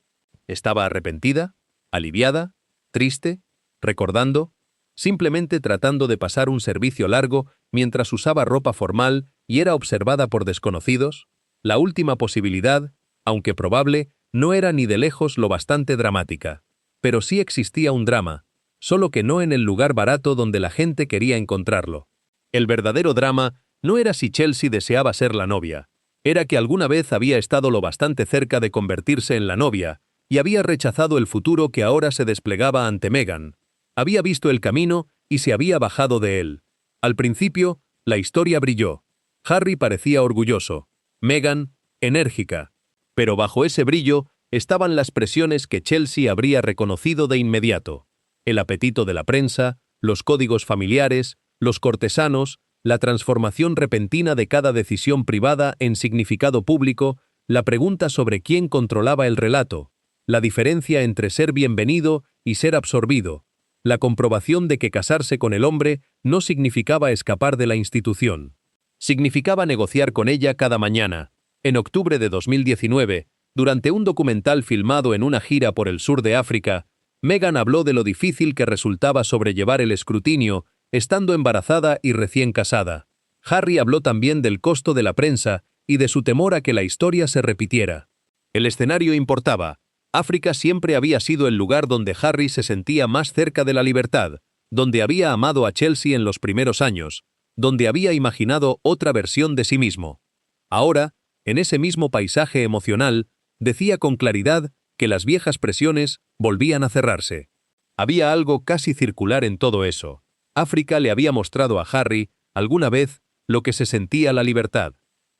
¿Estaba arrepentida? ¿Aliviada? ¿Triste? ¿Recordando? ¿Simplemente tratando de pasar un servicio largo mientras usaba ropa formal y era observada por desconocidos? La última posibilidad, aunque probable, no era ni de lejos lo bastante dramática. Pero sí existía un drama, solo que no en el lugar barato donde la gente quería encontrarlo. El verdadero drama no era si Chelsea deseaba ser la novia, era que alguna vez había estado lo bastante cerca de convertirse en la novia, y había rechazado el futuro que ahora se desplegaba ante Meghan. Había visto el camino y se había bajado de él. Al principio, la historia brilló. Harry parecía orgulloso, Meghan, enérgica. Pero bajo ese brillo estaban las presiones que Chelsea habría reconocido de inmediato. El apetito de la prensa, los códigos familiares, los cortesanos, la transformación repentina de cada decisión privada en significado público, la pregunta sobre quién controlaba el relato, la diferencia entre ser bienvenido y ser absorbido, la comprobación de que casarse con el hombre no significaba escapar de la institución. Significaba negociar con ella cada mañana. En octubre de 2019, durante un documental filmado en una gira por el sur de África, Meghan habló de lo difícil que resultaba sobrellevar el escrutinio, estando embarazada y recién casada. Harry habló también del costo de la prensa y de su temor a que la historia se repitiera. El escenario importaba. África siempre había sido el lugar donde Harry se sentía más cerca de la libertad, donde había amado a Chelsea en los primeros años, donde había imaginado otra versión de sí mismo. Ahora, en ese mismo paisaje emocional, decía con claridad que las viejas presiones volvían a cerrarse. Había algo casi circular en todo eso. África le había mostrado a Harry, alguna vez, lo que se sentía la libertad.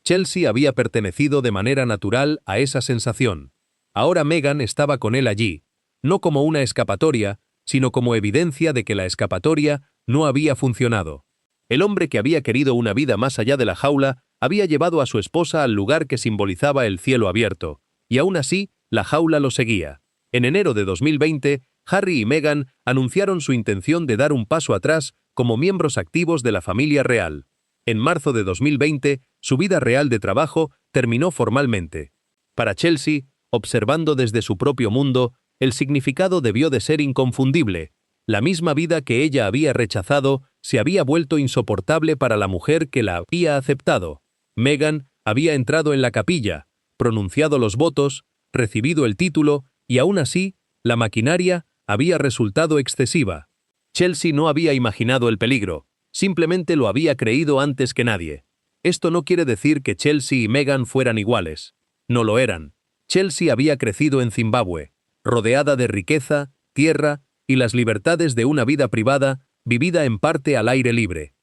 Chelsea había pertenecido de manera natural a esa sensación. Ahora Meghan estaba con él allí, no como una escapatoria, sino como evidencia de que la escapatoria no había funcionado. El hombre que había querido una vida más allá de la jaula había llevado a su esposa al lugar que simbolizaba el cielo abierto, y aún así, la jaula lo seguía. En enero de 2020, Harry y Meghan anunciaron su intención de dar un paso atrás como miembros activos de la familia real. En marzo de 2020, su vida real de trabajo terminó formalmente. Para Chelsea, observando desde su propio mundo, el significado debió de ser inconfundible. La misma vida que ella había rechazado se había vuelto insoportable para la mujer que la había aceptado. Meghan había entrado en la capilla, pronunciado los votos, recibido el título, y aún así, la maquinaria había resultado excesiva. Chelsea no había imaginado el peligro, simplemente lo había creído antes que nadie. Esto no quiere decir que Chelsea y Meghan fueran iguales. No lo eran. Chelsea había crecido en Zimbabue, rodeada de riqueza, tierra y las libertades de una vida privada, vivida en parte al aire libre.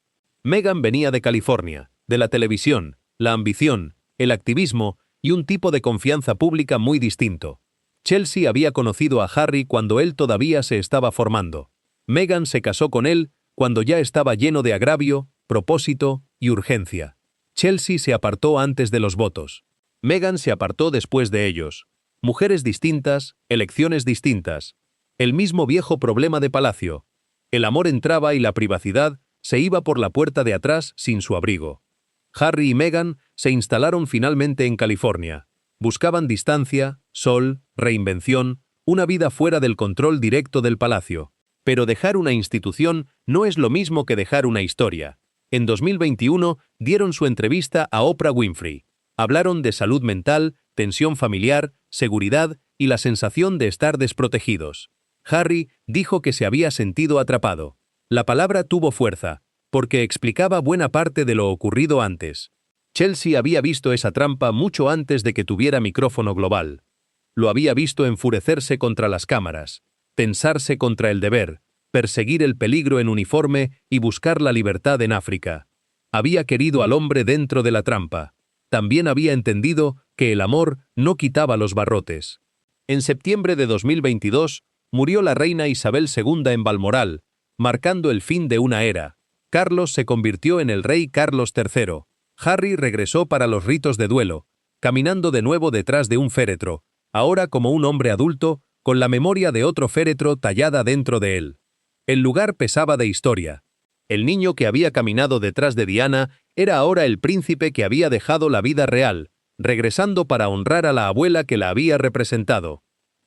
Meghan venía de California, de la televisión, la ambición, el activismo y un tipo de confianza pública muy distinto. Chelsea había conocido a Harry cuando él todavía se estaba formando. Meghan se casó con él cuando ya estaba lleno de agravio, propósito y urgencia. Chelsea se apartó antes de los votos. Meghan se apartó después de ellos. Mujeres distintas, elecciones distintas. El mismo viejo problema de palacio. El amor entraba y la privacidad se iba por la puerta de atrás sin su abrigo. Harry y Meghan se instalaron finalmente en California. Buscaban distancia, sol, reinvención, una vida fuera del control directo del palacio. Pero dejar una institución no es lo mismo que dejar una historia. En 2021 dieron su entrevista a Oprah Winfrey. Hablaron de salud mental, tensión familiar, seguridad y la sensación de estar desprotegidos. Harry dijo que se había sentido atrapado. La palabra tuvo fuerza, porque explicaba buena parte de lo ocurrido antes. Chelsea había visto esa trampa mucho antes de que tuviera micrófono global. Lo había visto enfurecerse contra las cámaras, tensarse contra el deber, perseguir el peligro en uniforme y buscar la libertad en África. Había querido al hombre dentro de la trampa. También había entendido que el amor no quitaba los barrotes. En septiembre de 2022, murió la reina Isabel II en Balmoral, marcando el fin de una era. Carlos se convirtió en el rey Carlos III. Harry regresó para los ritos de duelo, caminando de nuevo detrás de un féretro, ahora como un hombre adulto, con la memoria de otro féretro tallada dentro de él. El lugar pesaba de historia. El niño que había caminado detrás de Diana era ahora el príncipe que había dejado la vida real, regresando para honrar a la abuela que la había representado.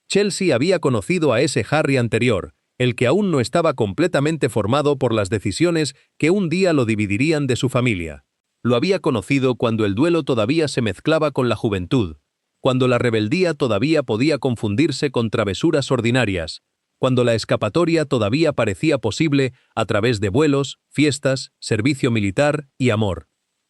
Chelsea había conocido a ese Harry anterior, el que aún no estaba completamente formado por las decisiones que un día lo dividirían de su familia. Lo había conocido cuando el duelo todavía se mezclaba con la juventud, cuando la rebeldía todavía podía confundirse con travesuras ordinarias, cuando la escapatoria todavía parecía posible a través de vuelos, fiestas, servicio militar y amor.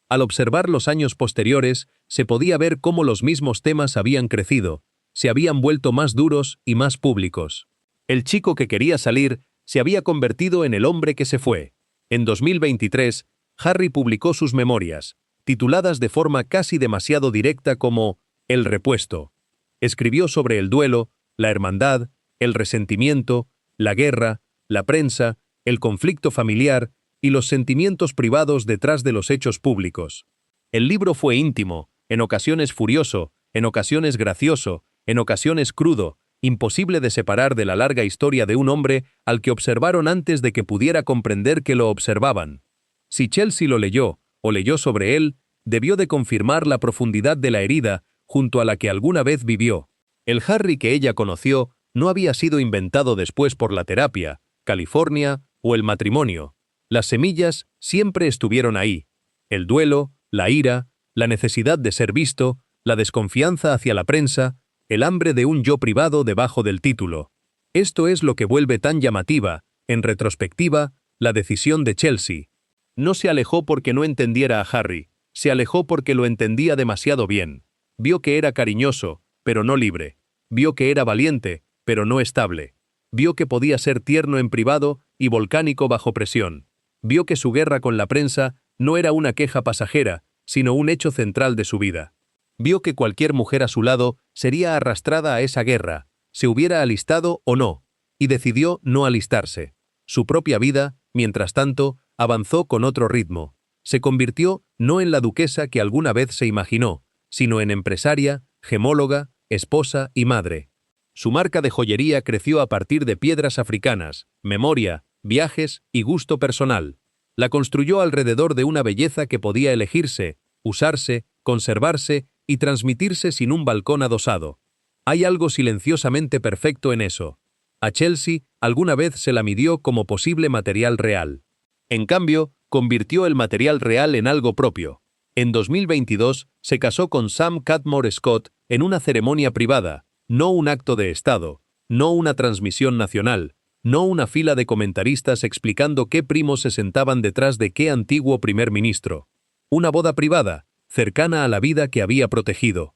Al observar los años posteriores, se podía ver cómo los mismos temas habían crecido, se habían vuelto más duros y más públicos. El chico que quería salir se había convertido en el hombre que se fue. En 2023, Harry publicó sus memorias, tituladas de forma casi demasiado directa como El repuesto. Escribió sobre el duelo, la hermandad, el resentimiento, la guerra, la prensa, el conflicto familiar y los sentimientos privados detrás de los hechos públicos. El libro fue íntimo, en ocasiones furioso, en ocasiones gracioso, en ocasiones crudo, imposible de separar de la larga historia de un hombre al que observaron antes de que pudiera comprender que lo observaban. Si Chelsea lo leyó, o leyó sobre él, debió de confirmar la profundidad de la herida junto a la que alguna vez vivió. El Harry que ella conoció no había sido inventado después por la terapia, California o el matrimonio. Las semillas siempre estuvieron ahí. El duelo, la ira, la necesidad de ser visto, la desconfianza hacia la prensa, el hambre de un yo privado debajo del título. Esto es lo que vuelve tan llamativa, en retrospectiva, la decisión de Chelsea. No se alejó porque no entendiera a Harry, se alejó porque lo entendía demasiado bien. Vio que era cariñoso, pero no libre. Vio que era valiente, pero no estable. Vio que podía ser tierno en privado y volcánico bajo presión. Vio que su guerra con la prensa no era una queja pasajera, sino un hecho central de su vida. Vio que cualquier mujer a su lado sería arrastrada a esa guerra, se hubiera alistado o no, y decidió no alistarse. Su propia vida, mientras tanto, avanzó con otro ritmo. Se convirtió no en la duquesa que alguna vez se imaginó, sino en empresaria, gemóloga, esposa y madre. Su marca de joyería creció a partir de piedras africanas, memoria, viajes y gusto personal. La construyó alrededor de una belleza que podía elegirse, usarse, conservarse y transmitirse sin un balcón adosado. Hay algo silenciosamente perfecto en eso. A Chelsea alguna vez se la midió como posible material real. En cambio, convirtió el material real en algo propio. En 2022 se casó con Sam Catmore Scott en una ceremonia privada, no un acto de Estado, no una transmisión nacional, no una fila de comentaristas explicando qué primos se sentaban detrás de qué antiguo primer ministro. Una boda privada, cercana a la vida que había protegido.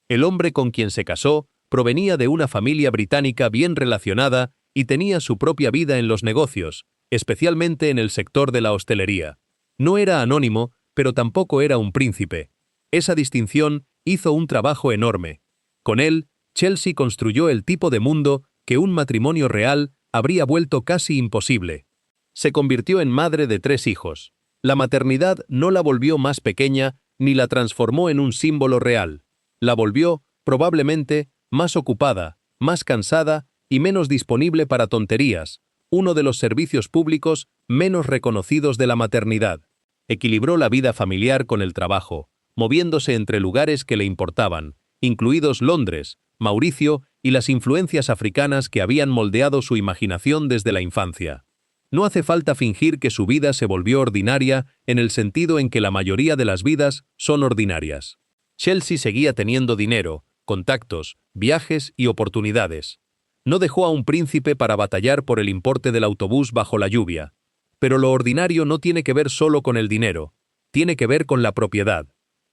El hombre con quien se casó provenía de una familia británica bien relacionada y tenía su propia vida en los negocios, especialmente en el sector de la hostelería. No era anónimo, pero tampoco era un príncipe. Esa distinción hizo un trabajo enorme. Con él, Chelsea construyó el tipo de mundo que un matrimonio real habría vuelto casi imposible. Se convirtió en madre de 3 hijos. La maternidad no la volvió más pequeña ni la transformó en un símbolo real. La volvió, probablemente, más ocupada, más cansada y menos disponible para tonterías, uno de los servicios públicos menos reconocidos de la maternidad. Equilibró la vida familiar con el trabajo, moviéndose entre lugares que le importaban, incluidos Londres, Mauricio y las influencias africanas que habían moldeado su imaginación desde la infancia. No hace falta fingir que su vida se volvió ordinaria en el sentido en que la mayoría de las vidas son ordinarias. Chelsea seguía teniendo dinero, contactos, viajes y oportunidades. No dejó a un príncipe para batallar por el importe del autobús bajo la lluvia. Pero lo ordinario no tiene que ver solo con el dinero, tiene que ver con la propiedad.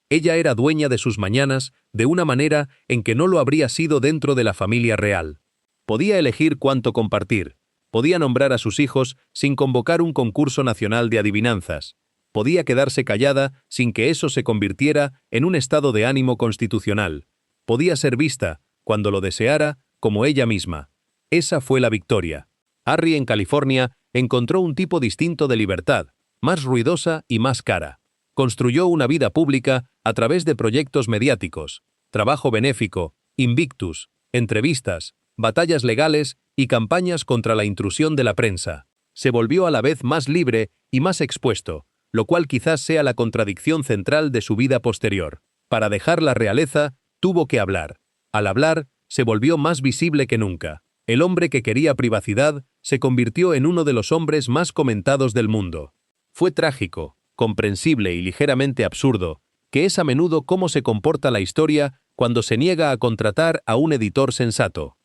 Ella era dueña de sus mañanas de una manera en que no lo habría sido dentro de la familia real. Podía elegir cuánto compartir, Podía nombrar a sus hijos sin convocar un concurso nacional de adivinanzas. Podía quedarse callada sin que eso se convirtiera en un estado de ánimo constitucional. Podía ser vista, cuando lo deseara, como ella misma. Esa fue la victoria. Harry en California encontró un tipo distinto de libertad, más ruidosa y más cara. Construyó una vida pública a través de proyectos mediáticos, trabajo benéfico, Invictus, entrevistas, batallas legales y campañas contra la intrusión de la prensa. Se volvió a la vez más libre y más expuesto, lo cual quizás sea la contradicción central de su vida posterior. Para dejar la realeza, tuvo que hablar. Al hablar, se volvió más visible que nunca. El hombre que quería privacidad se convirtió en uno de los hombres más comentados del mundo. Fue trágico, comprensible y ligeramente absurdo, que es a menudo cómo se comporta la historia cuando se niega a contratar a un editor sensato.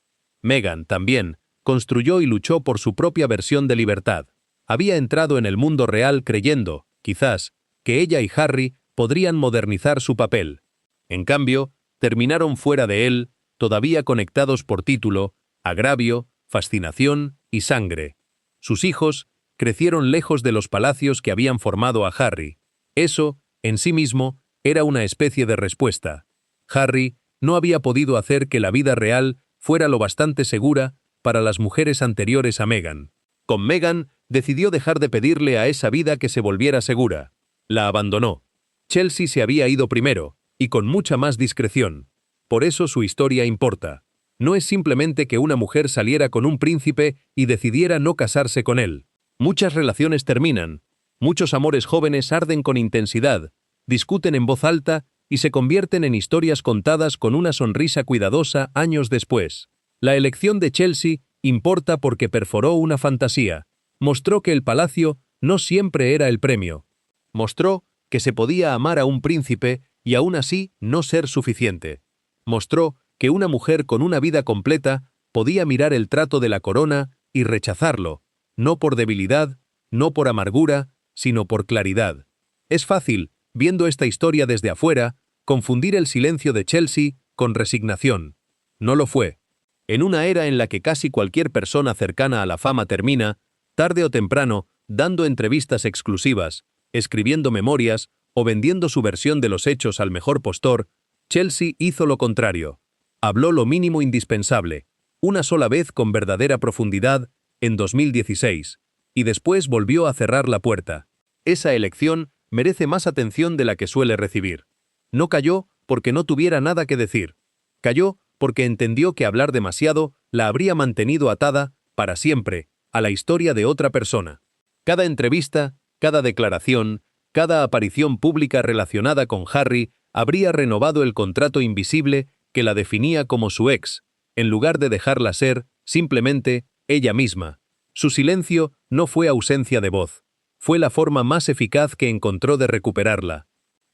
Meghan, también, construyó y luchó por su propia versión de libertad. Había entrado en el mundo real creyendo, quizás, que ella y Harry podrían modernizar su papel. En cambio, terminaron fuera de él, todavía conectados por título, agravio, fascinación y sangre. Sus hijos crecieron lejos de los palacios que habían formado a Harry. Eso, en sí mismo, era una especie de respuesta. Harry no había podido hacer que la vida real fuera lo bastante segura para las mujeres anteriores a Meghan. Con Meghan, decidió dejar de pedirle a esa vida que se volviera segura. La abandonó. Chelsea se había ido primero, y con mucha más discreción. Por eso su historia importa. No es simplemente que una mujer saliera con un príncipe y decidiera no casarse con él. Muchas relaciones terminan. Muchos amores jóvenes arden con intensidad, discuten en voz alta y se convierten en historias contadas con una sonrisa cuidadosa años después. La elección de Chelsea importa porque perforó una fantasía. Mostró que el palacio no siempre era el premio. Mostró que se podía amar a un príncipe y aún así no ser suficiente. Mostró que una mujer con una vida completa podía mirar el trato de la corona y rechazarlo, no por debilidad, no por amargura, sino por claridad. Es fácil, viendo esta historia desde afuera, confundir el silencio de Chelsea con resignación. No lo fue. En una era en la que casi cualquier persona cercana a la fama termina, tarde o temprano, dando entrevistas exclusivas, escribiendo memorias o vendiendo su versión de los hechos al mejor postor, Chelsea hizo lo contrario. Habló lo mínimo indispensable, una sola vez con verdadera profundidad, en 2016, y después volvió a cerrar la puerta. Esa elección merece más atención de la que suele recibir. No calló porque no tuviera nada que decir. Calló porque entendió que hablar demasiado la habría mantenido atada, para siempre, a la historia de otra persona. Cada entrevista, cada declaración, cada aparición pública relacionada con Harry habría renovado el contrato invisible que la definía como su ex, en lugar de dejarla ser, simplemente, ella misma. Su silencio no fue ausencia de voz. Fue la forma más eficaz que encontró de recuperarla.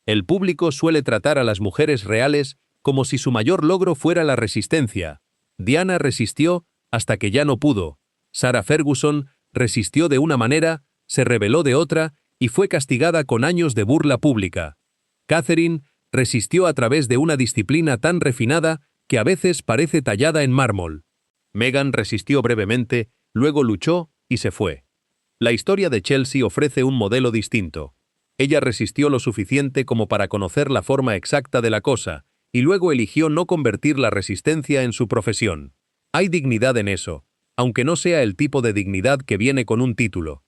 El público suele tratar a las mujeres reales como si su mayor logro fuera la resistencia. Diana resistió hasta que ya no pudo. Sarah Ferguson resistió de una manera, se rebeló de otra y fue castigada con años de burla pública. Catherine resistió a través de una disciplina tan refinada que a veces parece tallada en mármol. Meghan resistió brevemente, luego luchó y se fue. La historia de Chelsea ofrece un modelo distinto. Ella resistió lo suficiente como para conocer la forma exacta de la cosa, y luego eligió no convertir la resistencia en su profesión. Hay dignidad en eso, aunque no sea el tipo de dignidad que viene con un título.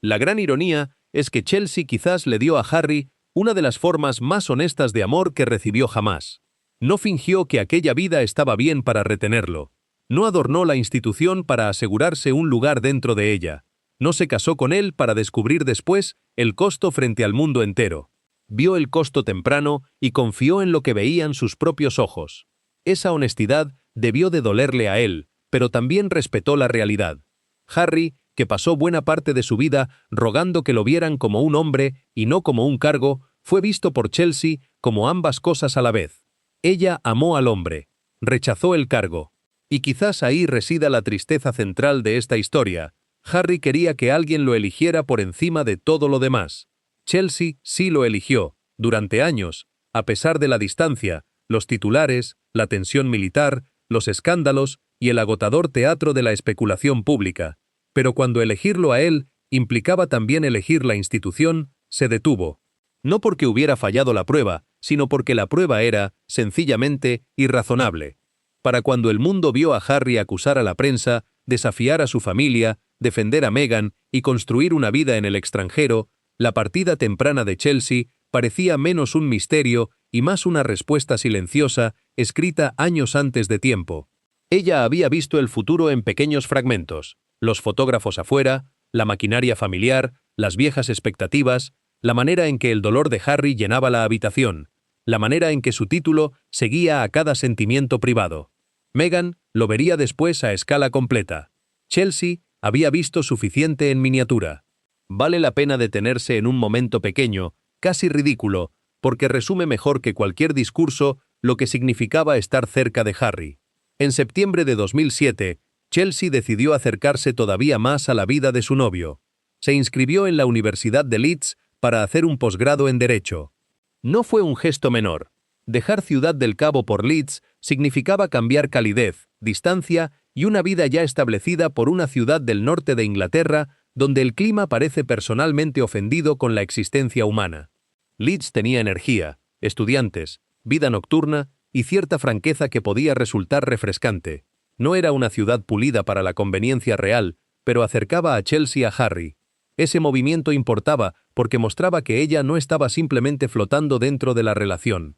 La gran ironía es que Chelsea quizás le dio a Harry una de las formas más honestas de amor que recibió jamás. No fingió que aquella vida estaba bien para retenerlo. No adornó la institución para asegurarse un lugar dentro de ella. No se casó con él para descubrir después el costo frente al mundo entero. Vio el costo temprano y confió en lo que veían sus propios ojos. Esa honestidad debió de dolerle a él, pero también respetó la realidad. Harry, que pasó buena parte de su vida rogando que lo vieran como un hombre y no como un cargo, fue visto por Chelsea como ambas cosas a la vez. Ella amó al hombre, rechazó el cargo. Y quizás ahí resida la tristeza central de esta historia. Harry quería que alguien lo eligiera por encima de todo lo demás. Chelsea sí lo eligió, durante años, a pesar de la distancia, los titulares, la tensión militar, los escándalos y el agotador teatro de la especulación pública. pero cuando elegirlo a él implicaba también elegir la institución, se detuvo. No porque hubiera fallado la prueba, sino porque la prueba era, sencillamente, irrazonable. Para cuando el mundo vio a Harry acusar a la prensa, desafiar a su familia, defender a Meghan y construir una vida en el extranjero, la partida temprana de Chelsea parecía menos un misterio y más una respuesta silenciosa, escrita años antes de tiempo. Ella había visto el futuro en pequeños fragmentos: los fotógrafos afuera, la maquinaria familiar, las viejas expectativas, la manera en que el dolor de Harry llenaba la habitación, la manera en que su título seguía a cada sentimiento privado. Meghan lo vería después a escala completa. Chelsea había visto suficiente en miniatura. Vale la pena detenerse en un momento pequeño, casi ridículo, porque resume mejor que cualquier discurso lo que significaba estar cerca de Harry. En septiembre de 2007, Chelsea decidió acercarse todavía más a la vida de su novio. Se inscribió en la Universidad de Leeds para hacer un posgrado en Derecho. No fue un gesto menor. Dejar Ciudad del Cabo por Leeds significaba cambiar calidez, distancia y una vida ya establecida por una ciudad del norte de Inglaterra donde el clima parece personalmente ofendido con la existencia humana. Leeds tenía energía, estudiantes, vida nocturna y cierta franqueza que podía resultar refrescante. No era una ciudad pulida para la conveniencia real, pero acercaba a Chelsea a Harry. Ese movimiento importaba porque mostraba que ella no estaba simplemente flotando dentro de la relación.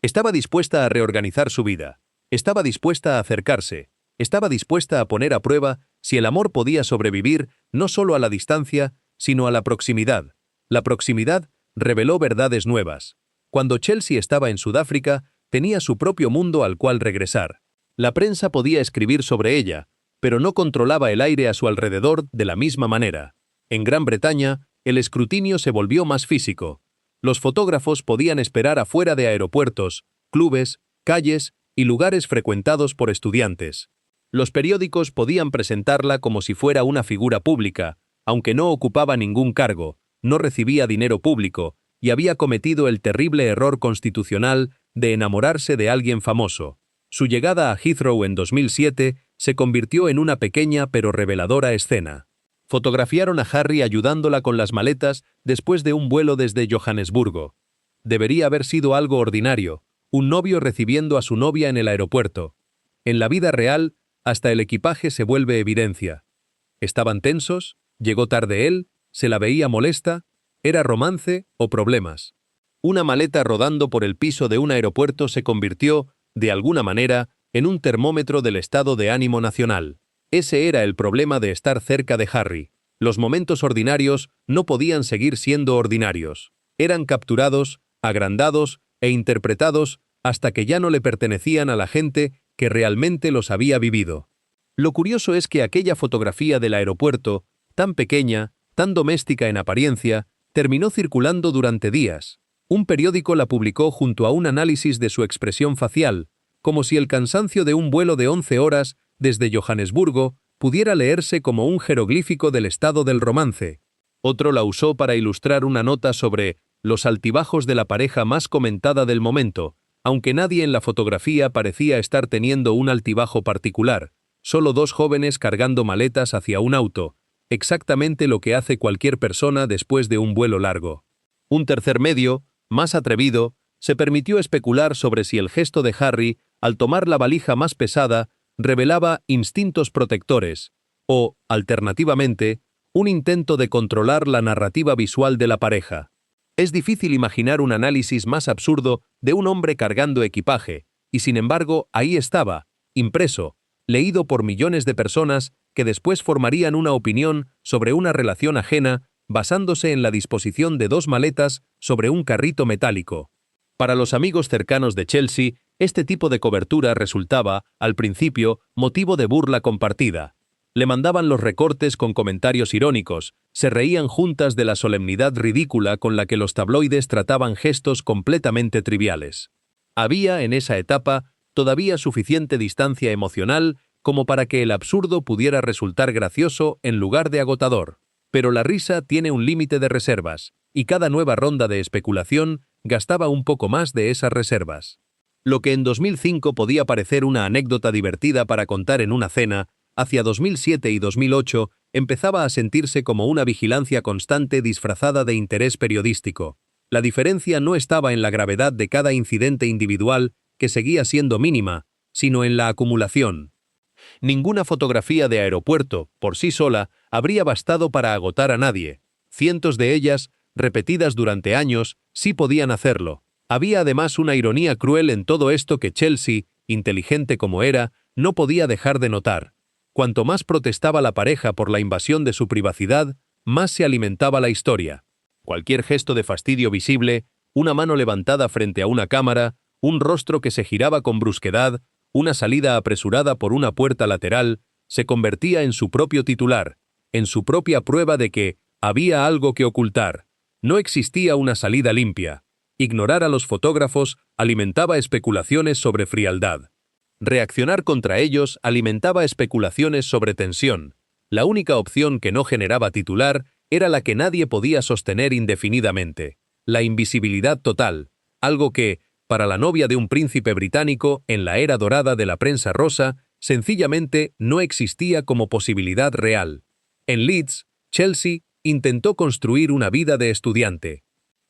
Estaba dispuesta a reorganizar su vida. Estaba dispuesta a acercarse. Estaba dispuesta a poner a prueba si el amor podía sobrevivir no solo a la distancia, sino a la proximidad. La proximidad reveló verdades nuevas. Cuando Chelsea estaba en Sudáfrica, tenía su propio mundo al cual regresar. La prensa podía escribir sobre ella, pero no controlaba el aire a su alrededor de la misma manera. En Gran Bretaña, el escrutinio se volvió más físico. Los fotógrafos podían esperar afuera de aeropuertos, clubes, calles y lugares frecuentados por estudiantes. Los periódicos podían presentarla como si fuera una figura pública, aunque no ocupaba ningún cargo, no recibía dinero público y había cometido el terrible error constitucional de enamorarse de alguien famoso. Su llegada a Heathrow en 2007 se convirtió en una pequeña pero reveladora escena. Fotografiaron a Harry ayudándola con las maletas después de un vuelo desde Johannesburgo. Debería haber sido algo ordinario, un novio recibiendo a su novia en el aeropuerto. En la vida real, hasta el equipaje se vuelve evidencia. ¿Estaban tensos? ¿Llegó tarde él? ¿Se la veía molesta? ¿Era romance o problemas? Una maleta rodando por el piso de un aeropuerto se convirtió, de alguna manera, en un termómetro del estado de ánimo nacional. Ese era el problema de estar cerca de Harry. Los momentos ordinarios no podían seguir siendo ordinarios. Eran capturados, agrandados e interpretados hasta que ya no le pertenecían a la gente que realmente los había vivido. Lo curioso es que aquella fotografía del aeropuerto, tan pequeña, tan doméstica en apariencia, terminó circulando durante días. Un periódico la publicó junto a un análisis de su expresión facial, como si el cansancio de un vuelo de 11 horas desde Johannesburgo pudiera leerse como un jeroglífico del estado del romance. Otro la usó para ilustrar una nota sobre los altibajos de la pareja más comentada del momento, aunque nadie en la fotografía parecía estar teniendo un altibajo particular, solo dos jóvenes cargando maletas hacia un auto, exactamente lo que hace cualquier persona después de un vuelo largo. Un tercer medio, más atrevido, se permitió especular sobre si el gesto de Harry, al tomar la valija más pesada, revelaba instintos protectores, o, alternativamente, un intento de controlar la narrativa visual de la pareja. Es difícil imaginar un análisis más absurdo de un hombre cargando equipaje, y sin embargo ahí estaba, impreso, leído por millones de personas que después formarían una opinión sobre una relación ajena basándose en la disposición de dos maletas sobre un carrito metálico. Para los amigos cercanos de Chelsea, este tipo de cobertura resultaba, al principio, motivo de burla compartida. Le mandaban los recortes con comentarios irónicos, se reían juntas de la solemnidad ridícula con la que los tabloides trataban gestos completamente triviales. Había, en esa etapa, todavía suficiente distancia emocional como para que el absurdo pudiera resultar gracioso en lugar de agotador. Pero la risa tiene un límite de reservas, y cada nueva ronda de especulación gastaba un poco más de esas reservas. Lo que en 2005 podía parecer una anécdota divertida para contar en una cena, hacia 2007 y 2008 empezaba a sentirse como una vigilancia constante disfrazada de interés periodístico. La diferencia no estaba en la gravedad de cada incidente individual, que seguía siendo mínima, sino en la acumulación. Ninguna fotografía de aeropuerto, por sí sola, habría bastado para agotar a nadie. Cientos de ellas, repetidas durante años, sí podían hacerlo. Había además una ironía cruel en todo esto que Chelsea, inteligente como era, no podía dejar de notar. Cuanto más protestaba la pareja por la invasión de su privacidad, más se alimentaba la historia. Cualquier gesto de fastidio visible, una mano levantada frente a una cámara, un rostro que se giraba con brusquedad, una salida apresurada por una puerta lateral, se convertía en su propio titular, en su propia prueba de que había algo que ocultar. No existía una salida limpia. Ignorar a los fotógrafos alimentaba especulaciones sobre frialdad. Reaccionar contra ellos alimentaba especulaciones sobre tensión. La única opción que no generaba titular era la que nadie podía sostener indefinidamente: la invisibilidad total, algo que, para la novia de un príncipe británico en la era dorada de la prensa rosa, sencillamente no existía como posibilidad real. En Leeds, Chelsea intentó construir una vida de estudiante.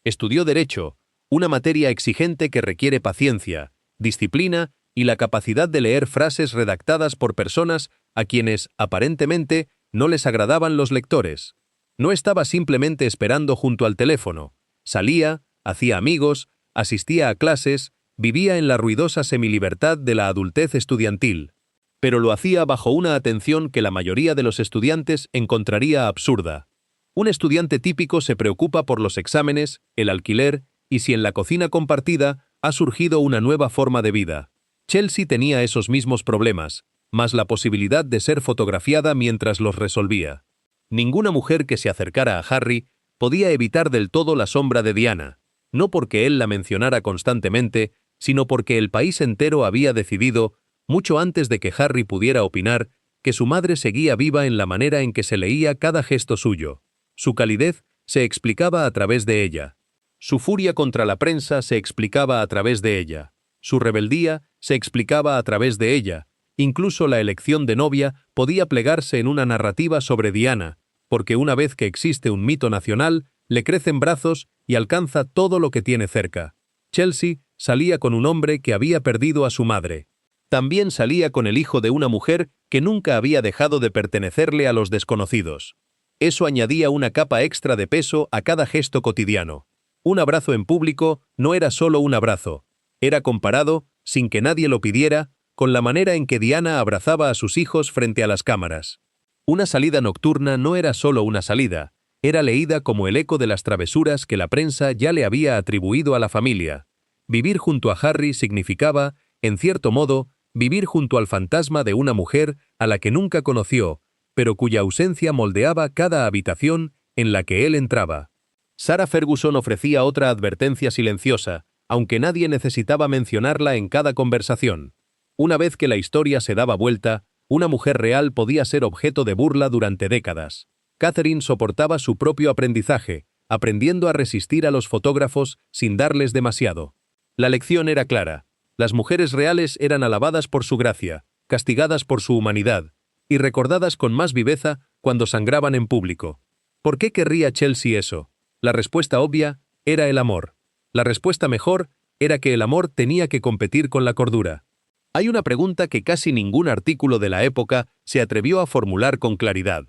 Estudió Derecho, una materia exigente que requiere paciencia, disciplina y la capacidad de leer frases redactadas por personas a quienes, aparentemente, no les agradaban los lectores. No estaba simplemente esperando junto al teléfono. Salía, hacía amigos, asistía a clases, vivía en la ruidosa semilibertad de la adultez estudiantil. Pero lo hacía bajo una atención que la mayoría de los estudiantes encontraría absurda. Un estudiante típico se preocupa por los exámenes, el alquiler y si en la cocina compartida ha surgido una nueva forma de vida. Chelsea tenía esos mismos problemas, más la posibilidad de ser fotografiada mientras los resolvía. Ninguna mujer que se acercara a Harry podía evitar del todo la sombra de Diana, no porque él la mencionara constantemente, sino porque el país entero había decidido, mucho antes de que Harry pudiera opinar, que su madre seguía viva en la manera en que se leía cada gesto suyo. Su calidez se explicaba a través de ella. Su furia contra la prensa se explicaba a través de ella. Su rebeldía se explicaba a través de ella. Incluso la elección de novia podía plegarse en una narrativa sobre Diana, porque una vez que existe un mito nacional, le crecen brazos y alcanza todo lo que tiene cerca. Chelsea salía con un hombre que había perdido a su madre. También salía con el hijo de una mujer que nunca había dejado de pertenecerle a los desconocidos. Eso añadía una capa extra de peso a cada gesto cotidiano. Un abrazo en público no era solo un abrazo. Era comparado, sin que nadie lo pidiera, con la manera en que Diana abrazaba a sus hijos frente a las cámaras. Una salida nocturna no era solo una salida, era leída como el eco de las travesuras que la prensa ya le había atribuido a la familia. Vivir junto a Harry significaba, en cierto modo, vivir junto al fantasma de una mujer a la que nunca conoció, pero cuya ausencia moldeaba cada habitación en la que él entraba. Sarah Ferguson ofrecía otra advertencia silenciosa, aunque nadie necesitaba mencionarla en cada conversación. Una vez que la historia se daba vuelta, una mujer real podía ser objeto de burla durante décadas. Catherine soportaba su propio aprendizaje, aprendiendo a resistir a los fotógrafos sin darles demasiado. La lección era clara. Las mujeres reales eran alabadas por su gracia, castigadas por su humanidad, y recordadas con más viveza cuando sangraban en público. ¿Por qué querría Chelsea eso? La respuesta obvia era el amor. La respuesta mejor era que el amor tenía que competir con la cordura. Hay una pregunta que casi ningún artículo de la época se atrevió a formular con claridad.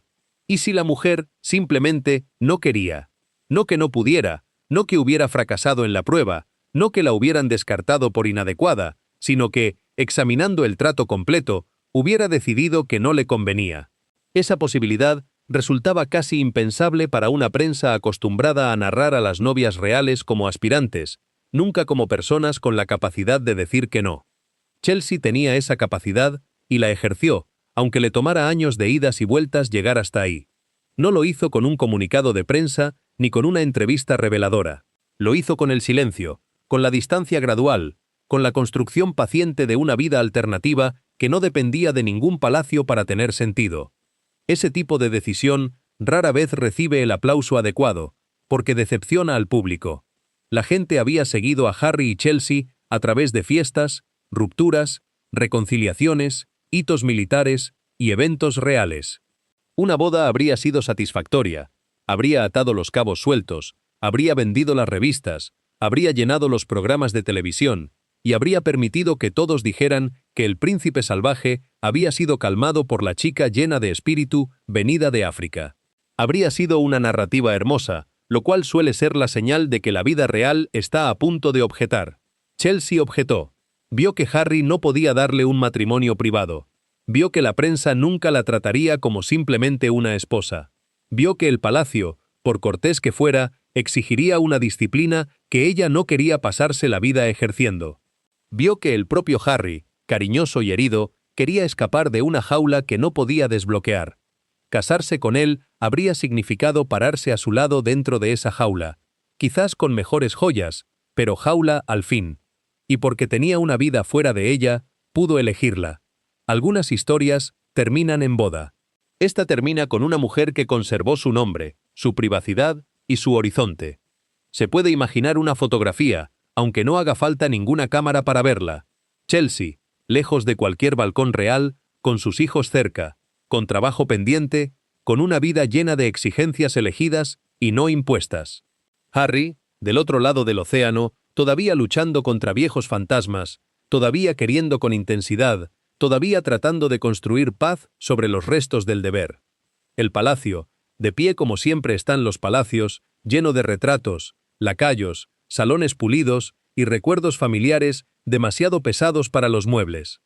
¿Y si la mujer simplemente no quería? No que no pudiera, no que hubiera fracasado en la prueba, no que la hubieran descartado por inadecuada, sino que, examinando el trato completo, hubiera decidido que no le convenía. Esa posibilidad resultaba casi impensable para una prensa acostumbrada a narrar a las novias reales como aspirantes, nunca como personas con la capacidad de decir que no. Chelsea tenía esa capacidad y la ejerció, aunque le tomara años de idas y vueltas llegar hasta ahí. No lo hizo con un comunicado de prensa ni con una entrevista reveladora. Lo hizo con el silencio, con la distancia gradual, con la construcción paciente de una vida alternativa que no dependía de ningún palacio para tener sentido. Ese tipo de decisión rara vez recibe el aplauso adecuado, porque decepciona al público. La gente había seguido a Harry y Chelsea a través de fiestas, rupturas, reconciliaciones, hitos militares y eventos reales. Una boda habría sido satisfactoria, habría atado los cabos sueltos, habría vendido las revistas, habría llenado los programas de televisión y habría permitido que todos dijeran que el príncipe salvaje había sido calmado por la chica llena de espíritu venida de África. Habría sido una narrativa hermosa, lo cual suele ser la señal de que la vida real está a punto de objetar. Chelsea objetó. Vio que Harry no podía darle un matrimonio privado. Vio que la prensa nunca la trataría como simplemente una esposa. Vio que el palacio, por cortés que fuera, exigiría una disciplina que ella no quería pasarse la vida ejerciendo. Vio que el propio Harry, cariñoso y herido, quería escapar de una jaula que no podía desbloquear. Casarse con él habría significado pararse a su lado dentro de esa jaula, quizás con mejores joyas, pero jaula al fin. Y porque tenía una vida fuera de ella, pudo elegirla. Algunas historias terminan en boda. Esta termina con una mujer que conservó su nombre, su privacidad y su horizonte. Se puede imaginar una fotografía, aunque no haga falta ninguna cámara para verla. Chelsea, lejos de cualquier balcón real, con sus hijos cerca, con trabajo pendiente, con una vida llena de exigencias elegidas y no impuestas. Harry, del otro lado del océano, todavía luchando contra viejos fantasmas, todavía queriendo con intensidad, todavía tratando de construir paz sobre los restos del deber. El palacio, de pie como siempre están los palacios, lleno de retratos, lacayos, salones pulidos y recuerdos familiares demasiado pesados para los muebles.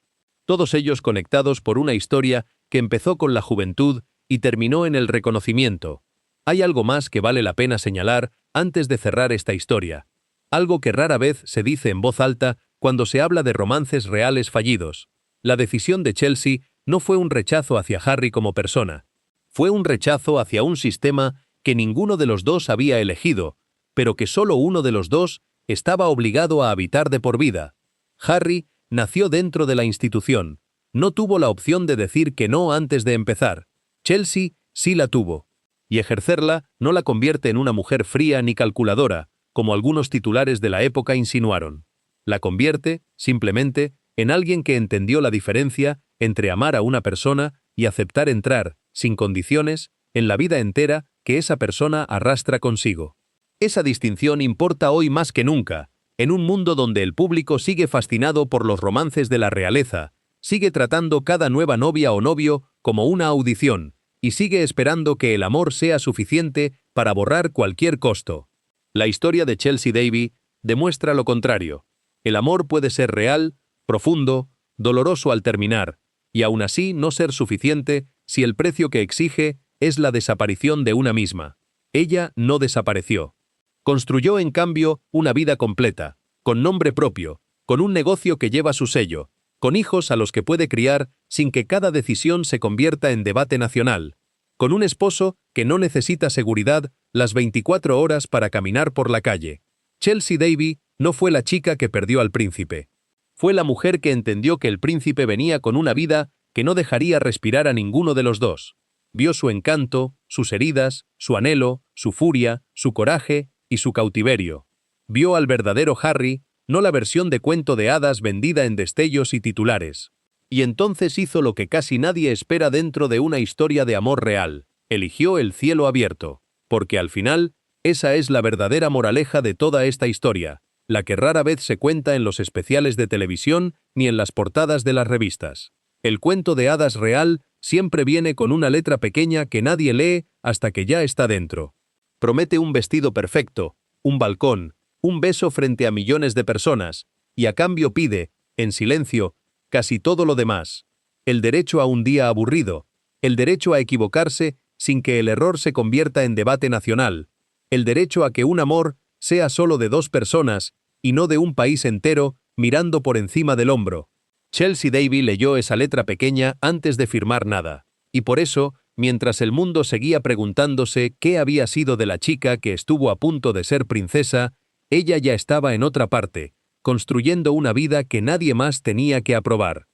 Todos ellos conectados por una historia que empezó con la juventud y terminó en el reconocimiento. Hay algo más que vale la pena señalar antes de cerrar esta historia. Algo que rara vez se dice en voz alta cuando se habla de romances reales fallidos. La decisión de Chelsea no fue un rechazo hacia Harry como persona. Fue un rechazo hacia un sistema que ninguno de los dos había elegido, pero que solo uno de los dos estaba obligado a habitar de por vida. Harry nació dentro de la institución. No tuvo la opción de decir que no antes de empezar. Chelsea sí la tuvo. Y ejercerla no la convierte en una mujer fría ni calculadora, como algunos titulares de la época insinuaron. La convierte, simplemente, en alguien que entendió la diferencia entre amar a una persona y aceptar entrar, sin condiciones, en la vida entera que esa persona arrastra consigo. Esa distinción importa hoy más que nunca, en un mundo donde el público sigue fascinado por los romances de la realeza, sigue tratando cada nueva novia o novio como una audición, y sigue esperando que el amor sea suficiente para borrar cualquier costo. La historia de Chelsea Davy demuestra lo contrario. El amor puede ser real, profundo, doloroso al terminar, y aún así no ser suficiente si el precio que exige es la desaparición de una misma. Ella no desapareció. Construyó, en cambio, una vida completa, con nombre propio, con un negocio que lleva su sello, con hijos a los que puede criar sin que cada decisión se convierta en debate nacional, con un esposo que no necesita seguridad las 24 horas para caminar por la calle. Chelsea Davy no fue la chica que perdió al príncipe. Fue la mujer que entendió que el príncipe venía con una vida que no dejaría respirar a ninguno de los dos. Vio su encanto, sus heridas, su anhelo, su furia, su coraje y su cautiverio. Vio al verdadero Harry, no la versión de cuento de hadas vendida en destellos y titulares. Y entonces hizo lo que casi nadie espera dentro de una historia de amor real. Eligió el cielo abierto. Porque al final, esa es la verdadera moraleja de toda esta historia, la que rara vez se cuenta en los especiales de televisión ni en las portadas de las revistas. El cuento de hadas real siempre viene con una letra pequeña que nadie lee hasta que ya está dentro. Promete un vestido perfecto, un balcón, un beso frente a millones de personas, y a cambio pide, en silencio, casi todo lo demás. El derecho a un día aburrido, el derecho a equivocarse sin que el error se convierta en debate nacional, el derecho a que un amor sea solo de dos personas y no de un país entero mirando por encima del hombro. Chelsea Davy leyó esa letra pequeña antes de firmar nada, y por eso, mientras el mundo seguía preguntándose qué había sido de la chica que estuvo a punto de ser princesa, ella ya estaba en otra parte, construyendo una vida que nadie más tenía que aprobar.